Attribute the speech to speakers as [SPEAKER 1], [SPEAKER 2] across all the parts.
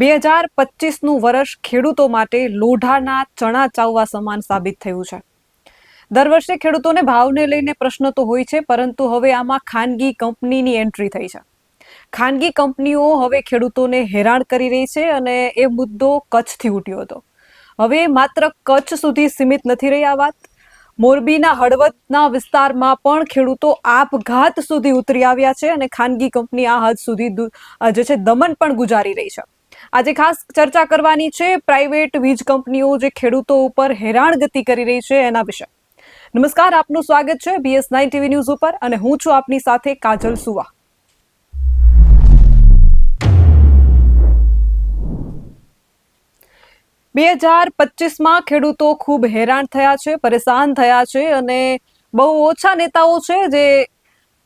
[SPEAKER 1] 2025નું વર્ષ ખેડૂતો માટે લોઢાના ચણા ચાવવા સમાન સાબિત થયું છે. દર વર્ષે ખેડૂતોને ભાવને લઈને પ્રશ્ન તો હોય છે, પરંતુ હવે આમાં ખાનગી કંપનીની એન્ટ્રી થઈ છે. ખાનગી કંપનીઓ હવે ખેડૂતોને હેરાન કરી રહી છે અને એ મુદ્દો કચ્છથી ઉઠ્યો હતો. હવે માત્ર કચ્છ સુધી સીમિત નથી રહી આ વાત. મોરબીના હળવદના વિસ્તારમાં પણ ખેડૂતો આપઘાત સુધી ઉતરી આવ્યા છે અને ખાનગી કંપની આ હદ સુધી જે છે દમન પણ ગુજારી રહી છે. આજે ખાસ ચર્ચા કરવાની છે પ્રાઇવેટ વીજ કંપનીઓ જે ખેડૂતો ઉપર હેરાનગતિ કરી રહી છે એના વિશે. નમસ્કાર, આપનું સ્વાગત છે BS9 TV ન્યૂઝ ઉપર અને હું છું આપની સાથે કાજલ સુવા. બે 2025માં ખેડૂતો ખૂબ હેરાન થયા છે, પરેશાન થયા છે અને બહુ ઓછા નેતાઓ છે જે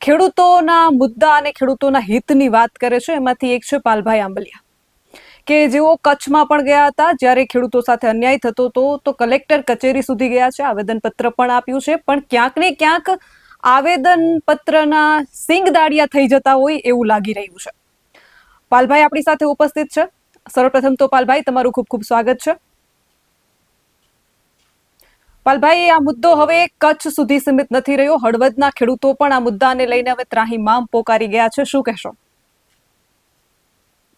[SPEAKER 1] ખેડૂતોના મુદ્દા અને ખેડૂતોના હિતની વાત કરે છે. એમાંથી એક છે પાલભાઈ આંબલિયા, કે જેઓ કચ્છમાં પણ ગયા હતા જ્યારે ખેડૂતો સાથે અન્યાય થતો હતો તો કલેક્ટર કચેરી સુધી ગયા છે, આવેદનપત્ર પણ આપ્યું છે, પણ ક્યાંક ને ક્યાંક આવેદનપત્રના સિંગ દાળિયા થઈ જતા હોય એવું લાગી રહ્યું છે. પાલભાઈ આપણી સાથે ઉપસ્થિત છે. સર્વપ્રથમ તો પાલભાઈ, તમારું ખૂબ ખૂબ સ્વાગત છે. પાલભાઈ, આ મુદ્દો હવે કચ્છ સુધી સીમિત નથી રહ્યો. હળવદના ખેડૂતો પણ આ મુદ્દાને લઈને હવે ત્રાહિમામ પોકારી ગયા છે. શું કહેશો?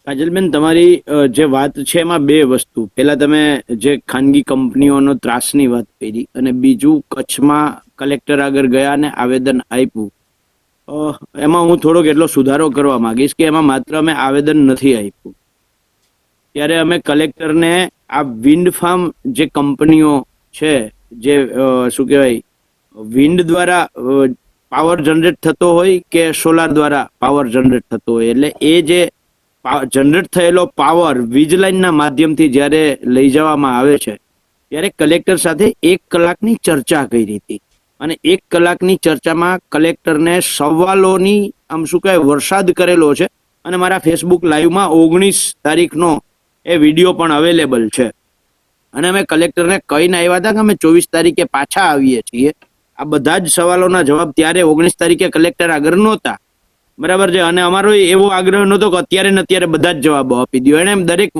[SPEAKER 2] કાજલબેન, તમારી જે વાત છે એમાં બે વસ્તુ. પહેલા તમે જે ખાનગી કંપનીઓનો ત્રાસની વાત કરી અને બીજું કચ્છમાં કલેક્ટર આગળ ગયા અને આવેદન આપ્યું. એમાં હું થોડોક એટલો સુધારો કરવા માંગીશ કે એમાં માત્ર અમે આવેદન નથી આપ્યું. ત્યારે અમે કલેક્ટરને આ વિન્ડ ફાર્મ જે કંપનીઓ છે, જે શું કહેવાય, વિન્ડ દ્વારા પાવર જનરેટ થતો હોય કે સોલાર દ્વારા પાવર જનરેટ થતો હોય, એટલે એ જે જનરેટ થયેલો પાવર વીજ લાઇનના માધ્યમથી જ્યારે લઈ જવામાં આવે છે ત્યારે કલેક્ટર સાથે 1 કલાકની ચર્ચા કરી હતી અને 1 કલાકની ચર્ચામાં કલેક્ટરને સવાલોની આમ શું કહેવાય વરસાદ કરેલો છે અને મારા ફેસબુક લાઈવમાં 19 તારીખનો એ વિડીયો પણ અવેલેબલ છે. અને અમે કલેક્ટરને કહીને આવ્યા હતા કે અમે 24 તારીખે પાછા આવીએ છીએ. આ બધા જ સવાલોના જવાબ ત્યારે 19 તારીખે કલેક્ટર આગળ નહોતા, બરાબર છે, અને અમારો એવો આગ્રહ નહોતો કે અત્યારે ને અત્યારે બધા જ જવાબો આપી દો. એને દરેક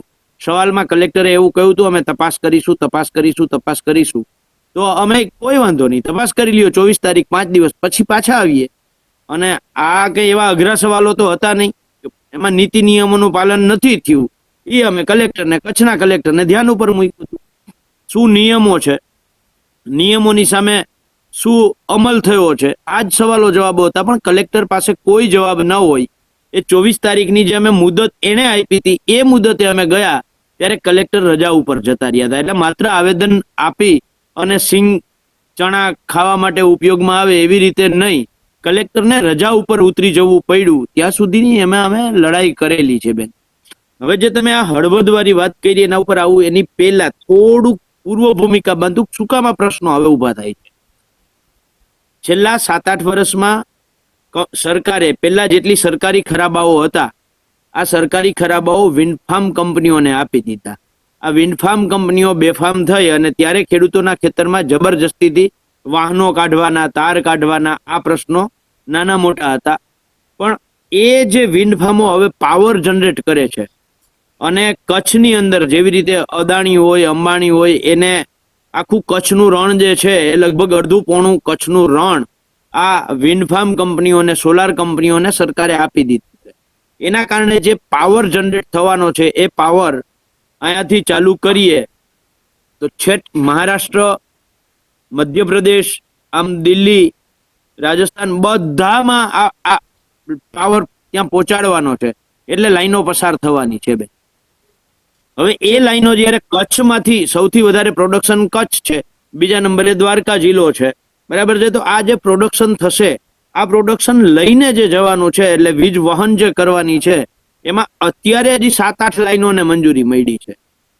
[SPEAKER 2] સવાલમાં કલેક્ટરે એવું કહ્યું હતું, અમે તપાસ કરીશું. તો અમે કોઈ વાંધો નહીં, તપાસ કરી લ્યો, 24 તારીખ 5 દિવસ પછી પાછા આવીએ. અને આ કઈ એવા અઘરા સવાલો તો હતા નહીં, એમાં નીતિ નિયમોનું પાલન નથી થયું. એ અમે કચ્છના કલેક્ટરને ધ્યાન ઉપર મૂક્યું હતું. શું નિયમો છે, નિયમોની સામે શું અમલ થયો છે, આ જ સવાલો જવાબો હતા. પણ કલેક્ટર પાસે કોઈ જવાબ ન હોય. એ 24 તારીખની જે અમે મુદત એને આપી હતી એ મુદતે અમે ગયા ત્યારે કલેક્ટર રજા ઉપર જતા રહ્યા હતા. એટલે માત્ર આવેદન આપી અને સિંગ ચણા ખાવા માટે ઉપયોગમાં આવે એવી રીતે નહીં, કલેક્ટરને રજા ઉપર ઉતરી જવું પડ્યું. ત્યાં સુધીની અમે લડાઈ કરેલી છે બેન. હવે જે તમે આ હળવદ વાળી વાત કરી એના ઉપર આવું, એની પહેલા થોડુંક પૂર્વ ભૂમિકા બાંધું. શું કામ આ પ્રશ્નો હવે ઉભા થાય છે? છેલ્લા 7-8 વર્ષમાં સરકારે પહેલા જેટલી સરકારી ખરાબાઓ હતા, આ સરકારી ખરાબાઓ વિન્ડફાર્મ કંપનીઓને આપી દીધા. આ વિન્ડફાર્મ કંપનીઓ બેફામ થઈ અને ત્યારે ખેડૂતોના ખેતરમાં જબરજસ્તીથી વાહનો કાઢવાના, તાર કાઢવાના આ પ્રશ્નો નાના મોટા હતા. પણ એ જે વિન્ડફાર્મો હવે પાવર જનરેટ કરે છે અને કચ્છની અંદર જેવી રીતે અદાણી હોય, અંબાણી હોય, એને આખું કચ્છનું રણ જે છે એ લગભગ અડધું પોણું કચ્છનું રણ આ વિન્ડફાર્મ કંપનીઓને, સોલાર કંપનીઓને સરકારે આપી દીધું છે. એના કારણે જે પાવર જનરેટ થવાનો છે એ પાવર અહીંયાથી ચાલુ કરીએ તો છેક મહારાષ્ટ્ર, મધ્યપ્રદેશ, આમ દિલ્હી, રાજસ્થાન બધામાં આ પાવર ત્યાં પહોંચાડવાનો છે. એટલે લાઈનો પસાર થવાની છે બેન. હવે એ લાઈનો જ્યારે કચ્છમાંથી સૌથી વધારે પ્રોડક્શન કચ્છ છે, બીજા નંબરે દ્વારકા જિલ્લો છે, બરાબર છે. તો આ જે પ્રોડક્શન થશે, આ પ્રોડક્શન લઈને જે જવાનું છે, એટલે વીજ વહન જે કરવાની છે, એમાં અત્યારે હજી 7-8 લાઈનોને મંજૂરી મળી છે.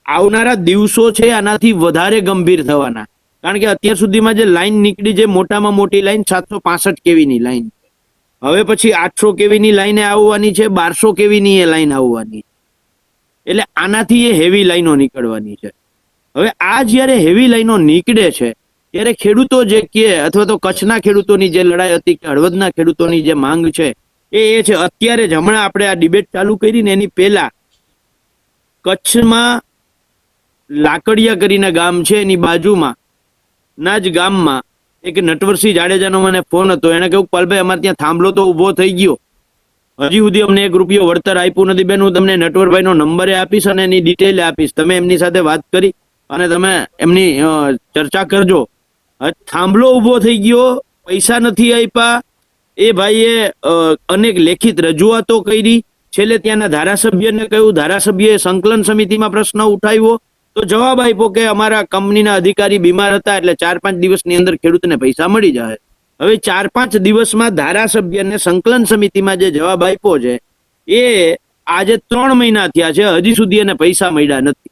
[SPEAKER 2] આવનારા દિવસો છે આનાથી વધારે ગંભીર થવાના, કારણ કે અત્યાર સુધીમાં જે લાઈન નીકળી, જે મોટામાં મોટી લાઈન 765 કેવીની લાઈન, હવે પછી 800 કેવીની લાઈને આવવાની છે, 1200 કેવીની એ લાઈન આવવાની. એટલે આનાથી એ હેવી લાઈનો નીકળવાની છે. હવે આ જ્યારે હેવી લાઈનો નીકળે છે ત્યારે ખેડૂતો જે કહે, અથવા તો કચ્છના ખેડૂતોની જે લડાઈ હતી કે હળવદના ખેડૂતોની જે માંગ છે એ છે અત્યારે જ, હમણાં આપણે આ ડિબેટ ચાલુ કરી ને એની પહેલા કચ્છમાં લાકડિયા કરીને ગામ છે, એની બાજુમાં ના જ ગામમાં એક નટવરસિંહ જાડેજાનો મને ફોન હતો. એને કહ્યું, પાલભાઈ અમારે ત્યાં થાંભલો તો ઊભો થઈ ગયો, હજી સુધી અમને 1 રૂપિયો વળતર આપ્યું નથી. બેન, હું તમને નટવરભાઈનો નંબરે આપીશ અને એની ડિટેલ આપીશ, તમે એમની સાથે વાત કરી અને તમે એમની ચર્ચા કરજો. થાંભલો ઊભો થઈ ગયો, પૈસા નથી આપ્યા. એ ભાઈએ અનેક લેખિત રજૂઆતો કરી. છેલ્લે ત્યાંના ધારાસભ્યને કહ્યું, ધારાસભ્યએ સંકલન સમિતિમાં પ્રશ્ન ઉઠાવ્યો તો જવાબ આપ્યો કે અમારા કંપનીના અધિકારી બીમાર હતા, એટલે 4-5 દિવસની અંદર ખેડૂતને પૈસા મળી જાય. હવે 4-5 દિવસમાં ધારાસભ્યને સંકલન સમિતિમાં જે જવાબ આપ્યો છે એ આજે 3 મહિના થયા છે, હજી સુધી એને પૈસા મળ્યા નથી.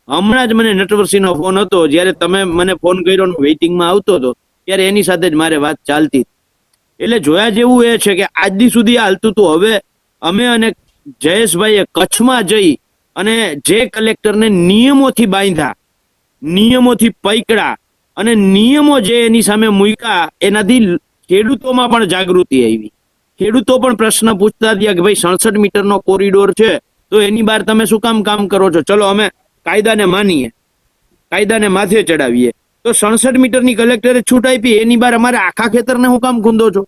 [SPEAKER 2] હમણાં જ મને નટવરસિંહનો ફોન હતો, જ્યારે તમે મને ફોન કર્યો વેઇટિંગમાં આવતો હતો ત્યારે એની સાથે જ મારે વાત ચાલતી. એટલે જોયા જેવું એ છે કે આજ દી સુધી હાલતું હતું. હવે અમે અને જયેશભાઈએ કચ્છમાં જઈ અને જે કલેક્ટરને નિયમોથી બાંધ્યા, નિયમોથી પકડ્યા અને નિયમો જે એની સામે મૂક્યા, એનાથી ખેડૂતોમાં પણ જાગૃતિ આવી. ખેડૂતો પણ પ્રશ્ન પૂછતા થયા કે ભાઈ 67 મીટરનો કોરિડોર છે તો એની બહાર તમે શું કામ કરો છો? ચલો અમે કાયદાને માનીએ, કાયદાને માથે ચડાવીએ. તો 67 મીટરની કલેક્ટરે છૂટ આપી, એની બહાર અમારે આખા ખેતરને હું કામ ખૂંદો છો?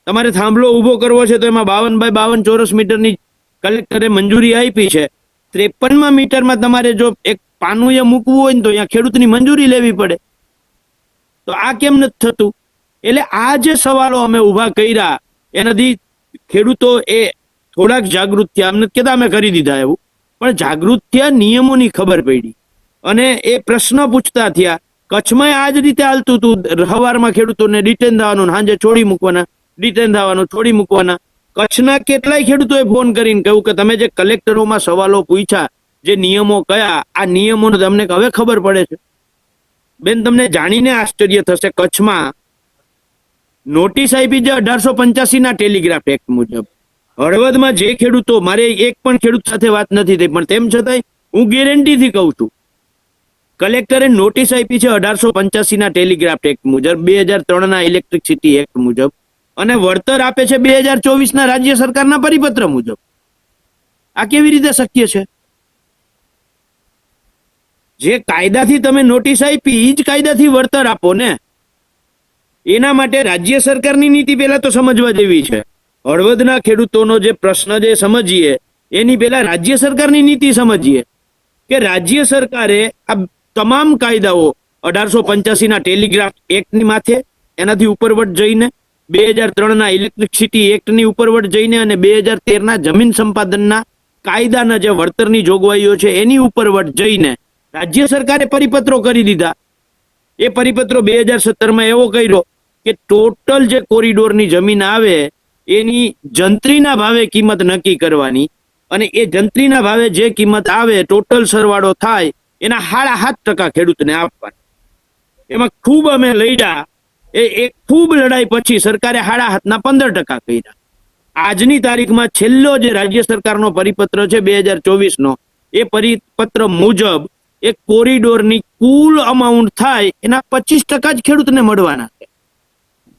[SPEAKER 2] તમારે થાંભલો ઊભો કરવો છે તો એમાં 52 બાય 52 ચોરસ મીટરની કલેક્ટરે મંજૂરી આપી છે. 53મા મીટરમાં તમારે જો એક પાનું એ મૂકવું હોય ને તો અહીંયા ખેડૂતની મંજૂરી લેવી પડે. તો આ કેમ નથી થતું? એટલે આ જે સવાલો અમે ઊભા કર્યા એનાથી ખેડૂતો એ થોડાક જાગૃત થયા. અમને કહેતા અમે કરી દીધા એવું, પણ જાગૃત થયા, નિયમોની ખબર પડી અને એ પ્રશ્ન પૂછતા થયા. કચ્છમાં આ જ રીતે હાલતું હતું. સવારમાં ખેડૂતોને ડિટેન થવાનું, સાંજે છોડી મૂકવાના, ડિટેન થવાનું, છોડી મૂકવાના. કચ્છના કેટલાય ખેડૂતોએ ફોન કરીને કહ્યું કે તમે જે કલેક્ટરોમાં સવાલો પૂછ્યા, જે નિયમો કયા, આ નિયમોને તમને હવે ખબર પડે છે. બેન, તમને જાણીને આશ્ચર્ય થશે, કચ્છમાં નોટિસ આપી છે 1885ના ટેલિગ્રાફ એક્ટ મુજબ. હળવદમાં જે ખેડૂતો, મારે એક પણ ખેડૂત સાથે વાત નથી થઈ, પણ તેમ છતાંય હું ગેરંટીથી કહું છું, કલેક્ટરે નોટિસ આપી છે 1885ના ટેલિગ્રાફ એક્ટ મુજબ, 2003ના ઇલેક્ટ્રિસિટી એક્ટ મુજબ, અને વળતર આપે છે 2024ના રાજ્ય સરકારના પરિપત્ર મુજબ. આ કેવી રીતે શક્ય છે? જે કાયદાથી તમે નોટિસ આપી એ જ કાયદાથી વળતર આપો ને. એના માટે રાજ્ય સરકારની નીતિ પહેલા તો સમજવા જેવી છે. હળવદના ખેડૂતોનો જે પ્રશ્ન જે સમજીએ એની પહેલા રાજ્ય સરકારની નીતિ સમજીએ કે રાજ્ય સરકારે આ તમામ કાયદાઓ 1885ના ટેલિગ્રાફ એક્ટની માથે, એનાથી ઉપરવટ જઈને, 2003ના ઇલેક્ટ્રિસિટી એક્ટની ઉપરવટ જઈને અને 2013ના જમીન સંપાદનના કાયદાના જે વળતરની જોગવાઈઓ છે એની ઉપરવટ જઈને રાજ્ય સરકારે પરિપત્રો કરી દીધા. એ પરિપત્રો 2017માં એવો કર્યો કે ટોટલ જે કોરિડોરની જમીન આવે એની જંત્રીના ભાવે કિંમત નક્કી કરવાની, અને એ જંત્રીના ભાવે જે કિંમત આવે ટોટલ સરવાળો થાય એના 7.5% ખેડૂતને આપવાની. એમાં ખૂબ અમે લડ્યા. એ ખૂબ લડાઈ પછી સરકારે 7.5ના 15% કર્યા. આજની તારીખમાં છેલ્લો જે રાજ્ય સરકારનો પરિપત્ર છે 2024નો, એ પરિપત્ર મુજબ એ કોરિડોરની કુલ અમાઉન્ટ થાય એના 25% જ ખેડૂતને મળવાના છે.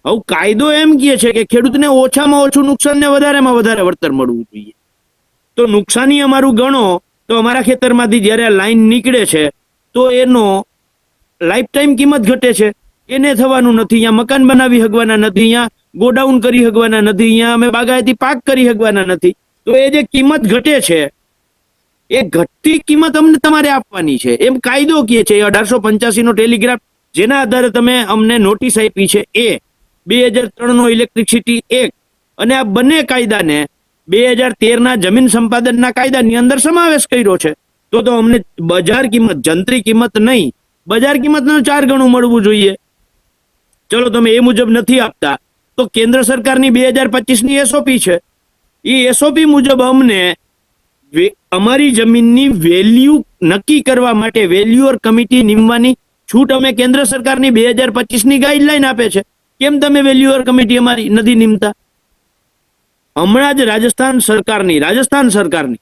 [SPEAKER 2] હવે કાયદો એમ કહે છે કે ખેડૂતને ઓછામાં ઓછું નુકસાન ને વધારેમાં વધારે વળતર મળવું જોઈએ. તો નુકસાની અમારું ગણો તો અમારા ખેતરમાંથી જ્યારે લાઈન નીકળે છે તો એનો લાઈફ ટાઈમ કિંમત ઘટે છે. એને થવાનું નથી. અહીંયા મકાન બનાવી શકવાના નથી, અહીંયા ગોડાઉન કરી શકવાના નથી, અહીંયા અમે બાગાયતી પાક કરી શકવાના નથી. તો એ જે કિંમત ઘટે છે એ ઘટતી કિંમત અમને તમારે આપવાની છે એમ કાયદો કહે છે. 1885નો ટેલિગ્રાફ જેના આધારે તમે અમને નોટિસ આપી છે એ 2003નો ઇલેક્ટ્રિસિટી એક્ટ અને આ બંને કાયદાને 2013ના જમીન સંપાદનના કાયદાની અંદર સમાવેશ કર્યો છે. તો અમને બજાર કિંમત, જંત્રી કિંમત નહીં, બજાર કિંમતનું 4 ગણું મળવું જોઈએ. ચલો તમે એ મુજબ નથી આપતા તો કેન્દ્ર સરકારની 2025ની એસઓપી છે, એ એસઓપી મુજબ અમને અમારી જમીનની વેલ્યુ નક્કી કરવા માટે વેલ્યુઅર કમિટી નીમવાની છૂટ અમે કેન્દ્ર સરકારની 2025ની ગાઈડલાઈન આપે છે. કેમ તમે વેલ્યુઅર કમિટી અમારી નથી નીમતા? હમણાં જ રાજસ્થાન સરકારની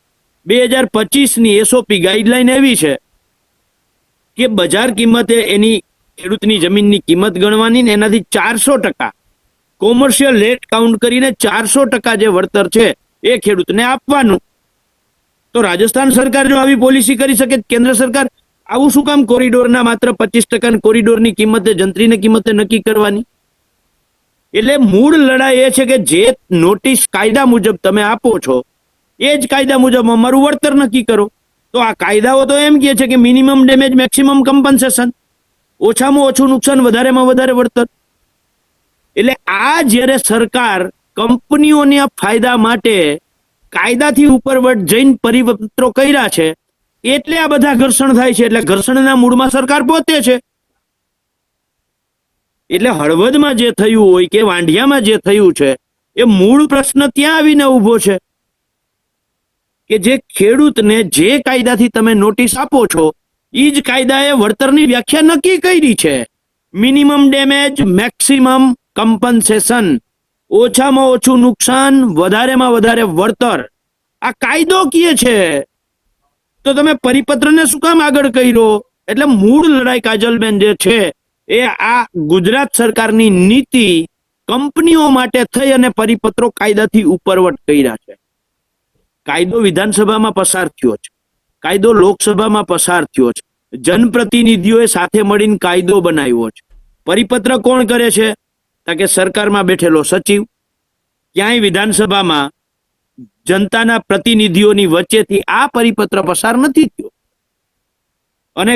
[SPEAKER 2] 2025ની એસઓપી ગાઈડલાઈન એવી છે કે બજાર કિંમતે એની ખેડૂતની જમીનની કિંમત ગણવાની ને એનાથી 400% કોમર્શિયલ રેટ કાઉન્ટ કરીને 400% જે વળતર છે એ ખેડૂતને આપવાનું. તો રાજસ્થાન સરકાર જો આવી પોલિસી કરી શકે, કેન્દ્ર સરકાર આવું શું કામ કોરિડોરના માત્ર 25% કોરિડોરની કિંમતે, જંત્રીની કિંમતે નક્કી કરવાની? એટલે મૂળ લડાઈ એ છે કે જે નોટિસ કાયદા મુજબ તમે આપો છો એ જ કાયદા મુજબ અમારું વળતર નક્કી કરો. તો આ કાયદાઓ તો એમ કહે છે કે મિનિમમ ડેમેજ મેક્સિમમ કમ્પન્સેશન, ઓછામાં ઓછું નુકસાન વધારેમાં વધારે વળતર. એટલે આ જ્યારે સરકાર કંપનીઓના ફાયદા માટે કાયદાથી ઉપરવટ જઈને પરિપત્રો કર્યા છે, એટલે આ બધા ઘર્ષણ થાય છે. એટલે ઘર્ષણના મૂળમાં સરકાર પોતે છે. એટલે હળવદમાં જે થયું હોય કે વાંઢિયામાં જે થયું છે, એ મૂળ પ્રશ્ન ત્યાં આવીને ઊભો છે કે જે ખેડૂતને જે કાયદાથી તમે નોટિસ આપો છો એ જ કાયદાએ વળતરની વ્યાખ્યા નક્કી કરી છે. મિનિમમ ડેમેજ મેક્સિમમ કમ્પન્સેશન, ઓછામાં ઓછું નુકસાન વધારેમાં વધારે વળતર, આ કાયદો કહે છે. તો તમે પરિપત્રને શું કામ આગળ કર્યો? એટલે મૂળ લડાઈ કાજલબેન જે છે એ આ ગુજરાત સરકારની નીતિ કંપનીઓ માટે થઈ અને પરિપત્રો કાયદાથી ઉપરવટ કર્યા છે. કાયદો વિધાનસભામાં પસાર થયો છે, કાયદો લોકસભામાં પસાર થયો છે, જનપ્રતિનિધિઓએ સાથે મળીને કાયદો બનાવ્યો છે. પરિપત્ર કોણ કરે છે? કે સરકારમાં બેઠેલો સચિવ. ક્યાંય વિધાનસભામાં જનતાના પ્રતિનિધિઓની વચ્ચેથી આ પરિપત્ર પસાર નથી થયો. અને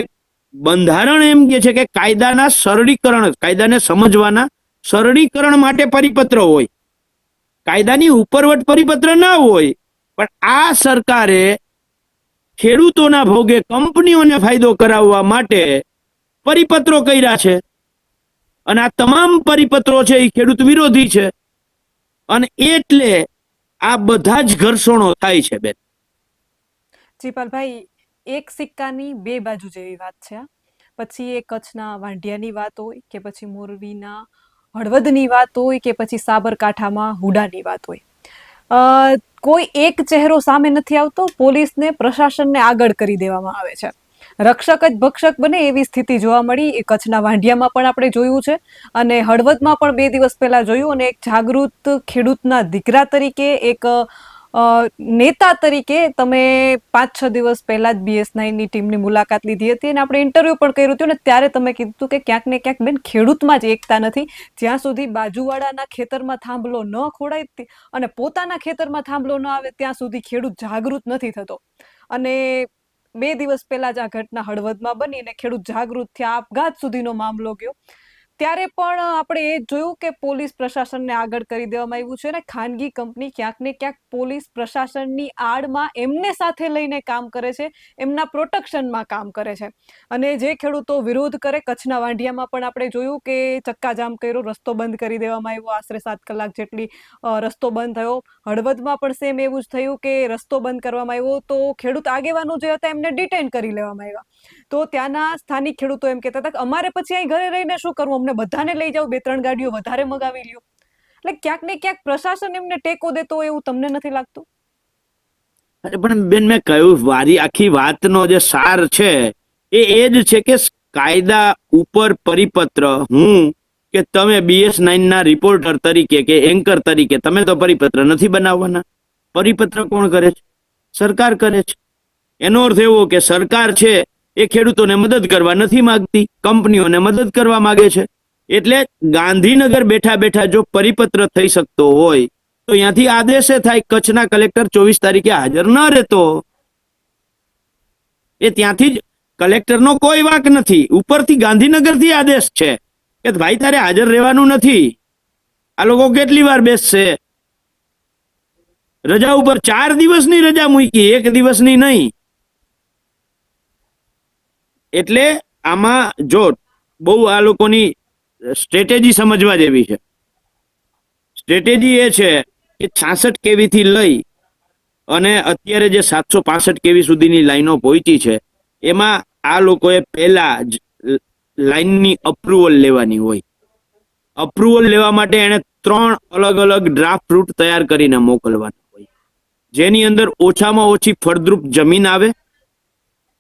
[SPEAKER 2] બંધારણ એમ કહે છે કે કાયદાના સરળીકરણ, કાયદાને સમજવાના સરળીકરણ માટે પરિપત્ર હોય, કાયદાની ઉપરવટ પરિપત્ર ના હોય. પણ આ સરકારે ખેડૂતોના ભોગે કંપનીઓને ફાયદો કરાવવા માટે પરિપત્રો કર્યા છે. અને આ તમામ પરિપત્રો છે એ ખેડૂત વિરોધી છે. અને એટલે આ બધા જ ઘર્ષણો થાય છે. બેન
[SPEAKER 1] જીપાલભાઈ, એક સિક્કાની બે બાજુ જેવી વાત છે આ. પછી એ કચ્છના વાંઢિયાની વાત હોય કે પછી મોરબીના હળવદની વાત હોય કે પછી સાબરકાંઠામાં હુડાની વાત હોય, કોઈ એક ચહેરો સામે નથી આવતો. પોલીસને, પ્રશાસનને આગળ કરી દેવામાં આવે છે. રક્ષક જ ભક્ષક બને એવી સ્થિતિ જોવા મળી. એ કચ્છના વાંઢિયામાં પણ આપણે જોયું છે અને હળવદમાં પણ 2 દિવસ પહેલા જોયું. અને એક જાગૃત ખેડૂતના દીકરા તરીકે, એક નેતા તરીકે તમે 5-6 દિવસ પહેલા જ BS9ની ટીમની મુલાકાત લીધી હતી અને આપણે ઇન્ટરવ્યુ પણ કર્યું હતું. અને ત્યારે તમે કીધું હતું કે ક્યાંક ને ક્યાંક બેન ખેડૂતમાં જ એકતા નથી. જ્યાં સુધી બાજુવાળાના ખેતરમાં થાંભલો ન ખોડાય અને પોતાના ખેતરમાં થાંભલો ન આવે ત્યાં સુધી ખેડૂત જાગૃત નથી થતો. અને 2 દિવસ પહેલા જ આ ઘટના હળવદમાં બની અને ખેડૂત જાગૃત થયા, આપઘાત સુધીનો મામલો ગયો. ત્યારે પણ આપણે એ જોયું કે પોલીસ પ્રશાસનને આગળ કરી દેવામાં આવ્યું છે અને ખાનગી કંપની ક્યાંક ને ક્યાંક પોલીસ પ્રશાસનની આડમાં એમને સાથે લઈને કામ કરે છે, એમના પ્રોટેક્શનમાં કામ કરે છે. અને જે ખેડૂતો વિરોધ કરે, કચ્છના વાંઢિયામાં પણ આપણે જોયું કે ચક્કાજામ કર્યો, રસ્તો બંધ કરી દેવામાં આવ્યો, આશરે 7 કલાક જેટલી રસ્તો બંધ થયો. હળવદમાં પણ સેમ એવું જ થયું કે રસ્તો બંધ કરવામાં આવ્યો તો ખેડૂત આગેવાનો જે હતા એમને ડિટેન કરી લેવામાં આવ્યા. તો ત્યાંના સ્થાનિક ખેડૂતો એમ કહેતા હતા કે અમારે પછી અહીં ઘરે રહીને શું કરવું, અમને બધાને લઈ જાઓ, 2-3 ગાડીઓ વધારે મગાવી લ્યો. એટલે ક્યાંક ને ક્યાંક પ્રશાસન એમને ટેકો દેતો હોય એવું તમને નથી લાગતું?
[SPEAKER 2] અરે પણ બેન, મેં કહ્યું વારી આખી વાતનો જે સાર છે એ જ છે કે કાયદા ઉપર પરિપત્ર, હું કે તમે BS9ના રિપોર્ટર તરીકે કે એન્કર તરીકે તમે તો પરિપત્ર નથી બનાવવાના. પરિપત્ર કોણ કરે છે? સરકાર કરે છે. એનો અર્થ એવો કે સરકાર છે એ ખેડૂતોને મદદ કરવા નથી માંગતી, કંપનીઓને મદદ કરવા માંગે છે. એટલે ગાંધીનગર બેઠા બેઠા જો પરિપત્ર થઈ શકતો હોય તો અહીંયાથી આદેશે થાય. કચ્છના કલેક્ટર 24 તારીખે હાજર ન રહેતો, એ ત્યાંથી જ કલેક્ટરનો કોઈ વાંક નથી, ઉપરથી ગાંધીનગરથી આદેશ છે કે ભાઈ તારે હાજર રહેવાનું નથી. આ લોકો કેટલી વાર બેસશે? રજા ઉપર 4 દિવસની રજા મૂકી, 1 દિવસની નહીં. એટલે આમાં જો બહુ આ લોકોની સ્ટ્રેટેજી સમજવા જેવી છે. સ્ટ્રેટેજી એ છે કે 66 kV થી લઈ અને અત્યારે જે 765 kV સુધીની લાઈનો પહોંચી છે એમાં આ લોકોએ પહેલા જ લાઈનની અપ્રુવલ લેવાની હોય. અપ્રુવલ લેવા માટે એને 3 અલગ અલગ ડ્રાફ્ટ રૂટ તૈયાર કરીને મોકલવાના હોય, જેની અંદર ઓછામાં ઓછી ફળદ્રુપ જમીન આવે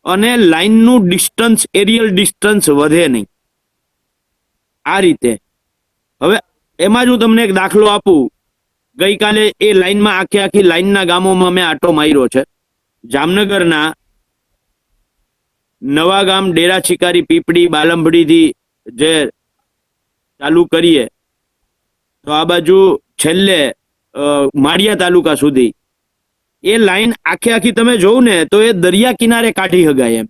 [SPEAKER 2] અને લાઈનનું ડિસ્ટન્સ, એરિયલ ડિસ્ટન્સ વધે નહીં. આ રીતે. હવે એમાં જ હું તમને એક દાખલો આપું. ગઈકાલે એ લાઈનમાં આખી લાઈનના ગામોમાં મેં આટો માર્યો છે. જામનગરના નવાગામ, ડેરા શિકારી, પીપળી, બાલંભડીથી જે ચાલુ કરીએ તો આ બાજુ છેલ્લે માળિયા તાલુકા સુધી એ લાઈન આખી તમે જોવું ને તો એ દરિયા કિનારે કાઢી હગાય એમ.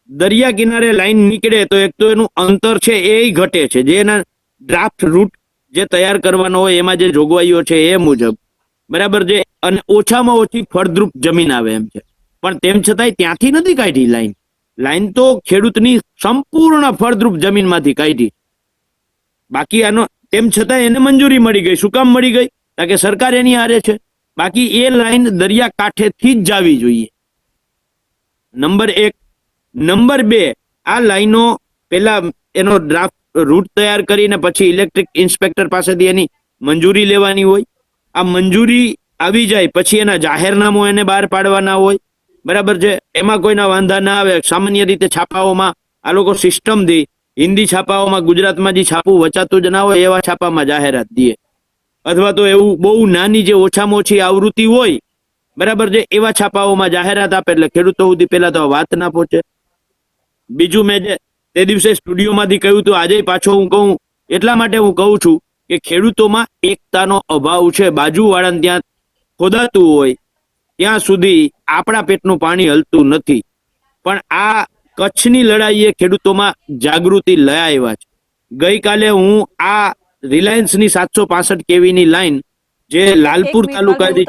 [SPEAKER 2] દરિયા કિનારે લાઈન નીકળે તો એક તો એનું અંતર છે એ ઘટે છે, જે એના ડ્રાફ્ટ રૂટ જે તૈયાર કરવાનો હોય એમાં જે જોગવાઈઓ છે એ મુજબ, બરાબર છે, અને ઓછામાં ઓછી ફળદ્રુપ જમીન આવે એમ છે. પણ તેમ છતાંય ત્યાંથી નથી કાઢી લાઈન. લાઈન તો ખેડૂતની સંપૂર્ણ ફળદ્રુપ જમીનમાંથી કાઢી. બાકી આનો તેમ છતાં એને મંજૂરી મળી ગઈ. શું કામ મળી ગઈ? કારણ કે સરકાર એની હારે છે. બાકી એ લાઈન દરિયા કાંઠેથી જ જાવી જોઈએ. નંબર 1. નંબર 2, આ લાઈનો પેલા એનો ડ્રાફ્ટ રૂટ તૈયાર કરીને પછી ઇલેક્ટ્રિક ઇન્સ્પેક્ટર પાસેથી એની મંજૂરી લેવાની હોય. આ મંજૂરી આવી જાય પછી એના જાહેરનામું એને બહાર પાડવાના હોય, બરાબર છે. એમાં કોઈના વાંધા ના આવે. સામાન્ય રીતે છાપાઓમાં આ લોકો સિસ્ટમથી હિન્દી છાપાઓમાં ગુજરાતમાં જે છાપું વચાતું જ ના હોય એવા છાપામાં જાહેરાત દે, અથવા તો એવું બહુ નાની જે ઓછામાં ઓછી આવૃત્તિ હોય, બરાબર છે, એવા છાપાઓમાં જાહેરાત આપે એટલે ખેડૂતો સુધી પેલા તો વાત ના પહોંચે. બીજું, મેં જે તે દિવસે સ્ટુડિયોમાંથી કહ્યું હતું, આજે પાછો હું કહું એટલા માટે હું કહું છું કે ખેડૂતોમાં એકતાનો અભાવ છે. બાજુવાળાને ત્યાં ખોદાતું હોય ત્યાં સુધી આપણા પેટનું પાણી હલતું નથી. પણ આ કચ્છની લડાઈએ ખેડૂતોમાં જાગૃતિ લઈ આવ્યા છે. ગઈકાલે હું આ રિલાયન્સની 765 કેવીની લાઈન જે લાલપુર તાલુકાથી,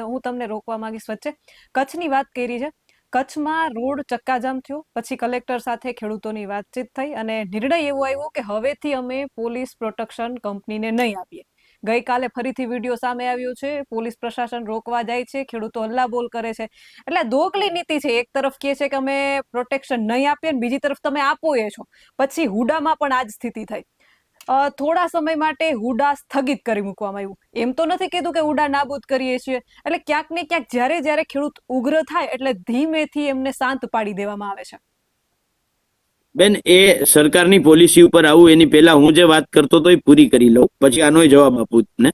[SPEAKER 1] હું તમને રોકવા માંગીશ વચ્ચે. કચ્છની વાત કરી છે. કચ્છમાં રોડ ચક્કાજામ થયો, પછી કલેક્ટર સાથે ખેડૂતોની વાતચીત થઈ અને નિર્ણય એવો આવ્યો કે હવેથી અમે પોલીસ પ્રોટેક્શન કંપનીને નહીં આપીએ. ગઈકાલે ફરીથી વિડીયો સામે આવ્યો છે, પોલીસ પ્રશાસન રોકવા જાય છે, ખેડૂતો હલ્લાબોલ કરે છે. એટલે દોકલી નીતિ છે. એક તરફ કહે છે કે અમે પ્રોટેક્શન નહીં આપીએ, બીજી તરફ તમે આપો એ છો. પછી હુડામાં પણ આ જ સ્થિતિ થઈ. થોડા સમય માટે હુડા સ્થગિત કરી મૂકવામાં આવ્યું. એમ તો નથી કીધું કે હુડા નાબૂદ કરીએ છીએ. એટલે ક્યાંક ને ક્યાંક જ્યારે ખેડૂત ઉગ્ર થાય એટલે ધીમેથી એમને શાંત પાડી દેવામાં આવે છે.
[SPEAKER 2] બેન, એ સરકારની પોલિસી ઉપર આવું એની પહેલા હું જે વાત કરતો હતો એ પૂરી કરી લઉં, પછી આનો જવાબ આપું તમને.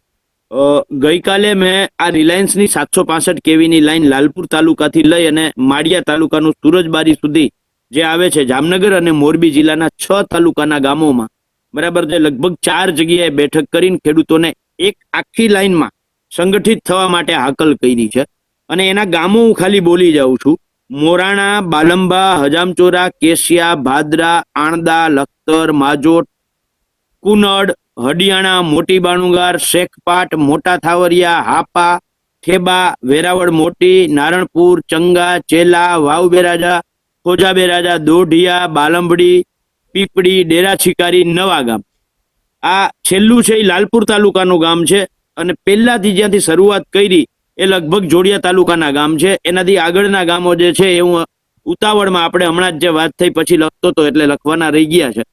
[SPEAKER 2] ગઈકાલે મેં આ રિલાયન્સની 765 કેવીની લાઈન લાલપુર તાલુકાથી લઈ અને માળિયા તાલુકાનું સુરજબારી સુધી જે આવે છે, જામનગર અને મોરબી જિલ્લાના 6 તાલુકાના ગામોમાં, બરાબર છે, લગભગ 4 જગ્યાએ બેઠક કરીને ખેડૂતોને એક આખી લાઈનમાં સંગઠિત થવા માટે હાકલ કરી છે. અને એના ગામો હું ખાલી બોલી જાઉં છું: મોરાણા, બાલંબા, હજામચોરા, કેશિયા, ભાદરા, આણદા, લખતર, માજોટ, કુનડ, હડિયાણા, મોટી બાણુગાર, શેખપાટ, મોટા થાવરિયા, હાપા, થેબા, વેરાવળ મોટી, નારણપુર, ચંગા, ચેલા, વાવ બેરાજા, ખોજા બેરાજા, દોઢિયા, બાલંબડી, પીપળી, ડેરા શિકારી, નવાગામ. આ છેલ્લું છે એ લાલપુર તાલુકાનું ગામ છે. અને પહેલાથી જ્યાંથી શરૂઆત કરી એ લગભગ જોડિયા તાલુકાના ગામ છે. એનાથી આગળના ગામો જે છે એ હું ઉતાવળમાં, આપણે હમણાં જ જે વાત થઈ પછી લખતો હતો એટલે લખવાના રહી ગયા છે.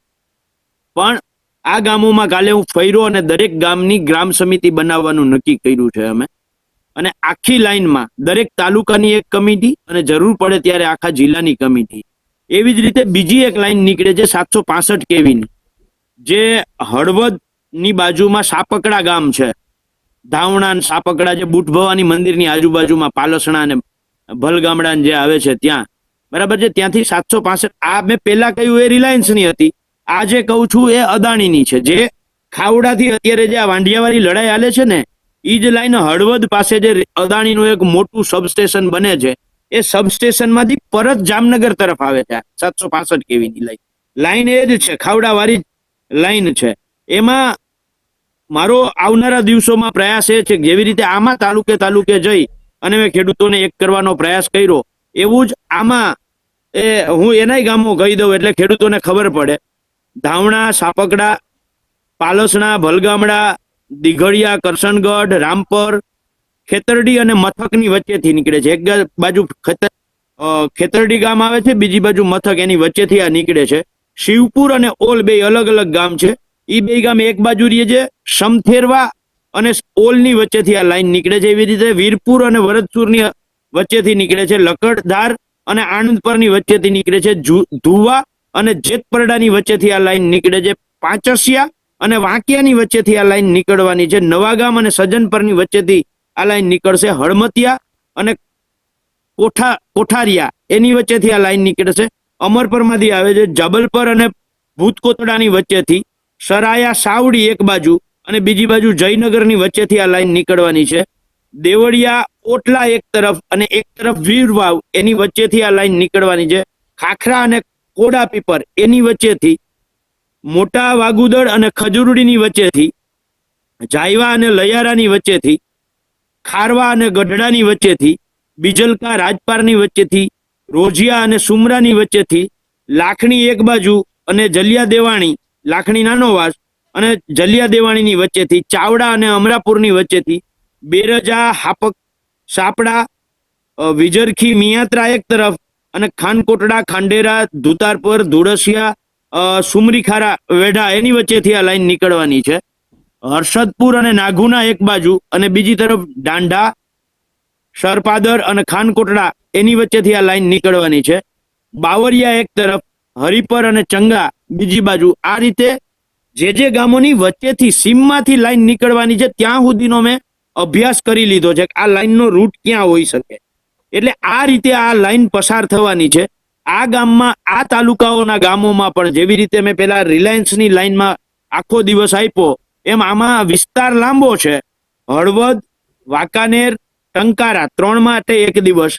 [SPEAKER 2] પણ આ ગામોમાં કાલે હું ફર્યો અને દરેક ગામની ગ્રામ સમિતિ બનાવવાનું નક્કી કર્યું છે અમે. અને આખી લાઈનમાં દરેક તાલુકાની એક કમિટી અને જરૂર પડે ત્યારે આખા જિલ્લાની કમિટી. એવી જ રીતે બીજી એક લાઈન નીકળે છે 765 કેવીની, જે હળવદની બાજુમાં સાપકડા ગામ છે. ધાવણા અને સાપકડા જે બુટ ભવાની મંદિરની આજુબાજુમાં પાલસણા અને ભલગામડા જે આવે છે ત્યાં, બરાબર છે, ત્યાંથી 765. આ મેં પહેલા કહ્યું એ રિલાયન્સની હતી. આ જે કહું છું એ અદાણીની છે. જે ખાવડાથી અત્યારે જે આ વાંઢિયાવાળી લડાઈ હાલે છે ને, એ જ લાઈન હળવદ પાસે જે અદાણીનું એક મોટું સબસ્ટેશન બને છે, એ સબસ્ટેશનમાંથી પરત જામનગર તરફ આવે છે 765 કેવીની લાઈન એ જ છે, ખાવડાવાળી લાઈન છે. એમાં મારો આવનારા દિવસોમાં પ્રયાસ એ છે કે જેવી રીતે આમાં તાલુકે જઈ અને મેં ખેડૂતોને એક કરવાનો પ્રયાસ કર્યો, એવું જ આમાં હું એનાય ગામો કહી દઉં એટલે ખેડૂતોને ખબર પડે. ધાવણા, સાપકડા, પાલસણા, ભલગામડા, દીઘડિયા, કરશનગઢ, રામપર, ખેતરડી અને મથકની વચ્ચેથી નીકળે છે. એક બાજુ ખેતરડી ગામ આવે છે, બીજી બાજુ મથક, એની વચ્ચેથી આ નીકળે છે. શિવપુર અને ઓલ બે અલગ અલગ ગામ છે. એ બે ગામ એક બાજુ રહીએ છે, સમથેરવા અને ઓલની વચ્ચેથી આ લાઈન નીકળે છે. એવી રીતે વીરપુર અને વરદસુરની વચ્ચેથી નીકળે છે. લકડધાર અને આણંદપરની વચ્ચેથી નીકળે છે. ધુવા અને જેતપરડાની વચ્ચેથી આ લાઈન નીકળે છે. પાંચસિયા અને વાંકિયાની વચ્ચેથી આ લાઈન નીકળવાની છે. નવાગામ અને સજ્જનપરની વચ્ચેથી આ લાઈન નીકળશે. હળમતિયા અને કોઠારિયા એની વચ્ચેથી આ લાઈન નીકળે છે. અમરપરમાંથી આવે છે. જબલપર અને ભૂતકોતડાની વચ્ચેથી સરાયા સાવડી એક બાજુ અને બીજી બાજુ જયનગરની વચ્ચેથી આ લાઈન નીકળવાની છે. દેવળિયા ઓટલા એક તરફ અને એક તરફ વીરવાવ એની વચ્ચેથી આ લાઈન નીકળવાની છે. ખાખરા અને કોડા પીપર એની વચ્ચેથી, મોટા વાગુદળ અને ખજુરડીની વચ્ચેથી, જાયવા અને લયારાની વચ્ચેથી, ખારવા અને ગઢડાની વચ્ચેથી, બીજલકા રાજપારની વચ્ચેથી, રોજિયા અને સુમરાની વચ્ચેથી, લાખણી એક બાજુ અને જલિયા દેવાણી, લાખણી નાનોવાસ અને જલિયા દેવાણીની વચ્ચેથી, ચાવડા અને અમરાપુરની વચ્ચેથી, બેરજા, હાપક, સાપડા, વિજરખી, મિયાત્રા એક તરફ અને ખાનકોટડા, ખાંડેરા, ધુતારપર, ધુળસિયા, સુમરીખારા, વેઢા એની વચ્ચેથી આ લાઈન નીકળવાની છે. હર્ષદપુર અને નાઘુના એક બાજુ અને બીજી તરફ ડાંઢા, સરપાદર અને ખાનકોટડા એની વચ્ચેથી આ લાઈન નીકળવાની છે. બાવરિયા એક તરફ, હરિપર અને ચંગા બીજી બાજુ. આ રીતે જે ગામોની વચ્ચેથી સીમમાંથી લાઈન નીકળવાની છે ત્યાં સુધીનો મેં અભ્યાસ કરી લીધો છે કે આ લાઈનનો રૂટ ક્યાં હોઈ શકે. એટલે આ રીતે આ લાઈન પસાર થવાની છે. આ ગામમાં, આ તાલુકાઓના ગામોમાં પણ જેવી રીતે મેં પેલા રિલાયન્સની લાઈનમાં આખો દિવસ આપ્યો એમ આમાં વિસ્તાર લાંબો છે. હળવદ, વાંકાનેર, ટંકારા 3 માટે એક દિવસ,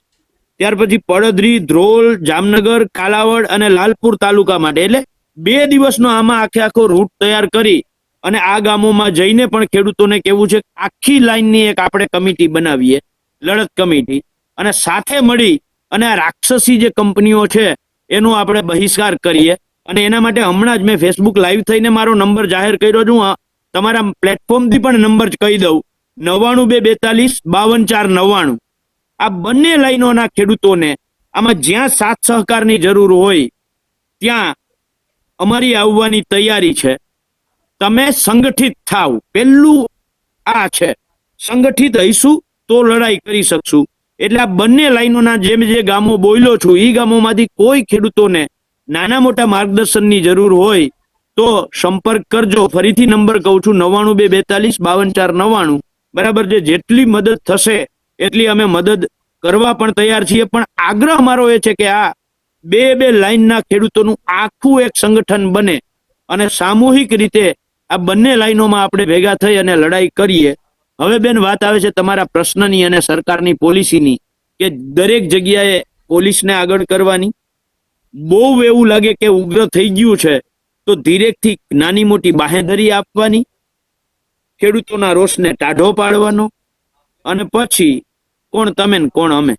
[SPEAKER 2] ત્યાર પછી પડદરી, ધ્રોલ, જામનગર, કાલાવડ અને લાલપુર તાલુકા માટે, એટલે 2 દિવસનો આમાં આખો રૂટ તૈયાર કરી અને આ ગામોમાં જઈને પણ ખેડૂતોને કેવું છે આખી લાઈનની એક આપણે કમિટી બનાવીએ, લડત કમિટી, અને સાથે મળી અને આ રાક્ષસી જે કંપનીઓ છે એનો આપણે બહિષ્કાર કરીએ. અને એના માટે હમણાં જ મેં ફેસબુક લાઈવ થઈને મારો નંબર જાહેર કર્યો છું. તમારા પ્લેટફોર્મથી પણ નંબર કહી દઉં, 99 242 52 499. આ બંને લાઈનોના ખેડૂતોને આમાં જ્યાં સાથ સહકારની જરૂર હોય ત્યાં અમારી આવવાની તૈયારી છે. તમે સંગઠિત થાવ, પહેલું આ છે. સંગઠિત હઈશું તો લડાઈ કરી શકશું. એટલે આ બંને લાઈનોના જે ગામો બોલ્યો છું એ ગામોમાંથી કોઈ ખેડૂતોને નાના મોટા માર્ગદર્શનની જરૂર હોય તો સંપર્ક કરજો. ફરીથી નંબર કહું છું, 99 242 52 499. બરાબર છે. જેટલી મદદ થશે એટલી અમે મદદ કરવા પણ તૈયાર છીએ. પણ આગ્રહ મારો એ છે કે આ બે લાઈનના ખેડૂતોનું આખું એક સંગઠન બને અને સામૂહિક રીતે આ બંને લાઈનોમાં આપણે ભેગા થઈ અને લડાઈ કરીએ. હવે બેન વાત આવે છે તમારા પ્રશ્નની અને સરકારની પોલિસીની કે દરેક જગ્યાએ પોલીસને આગળ કરવાની. બહુ એવું લાગે કે ઉગ્ર થઈ ગયું છે તો ધીરેકથી નાની મોટી બાહેંધરી આપવાની, ખેડૂતોના રોષને ટાઢો પાડવાનો અને પછી કોણ તમે ને કોણ અમે.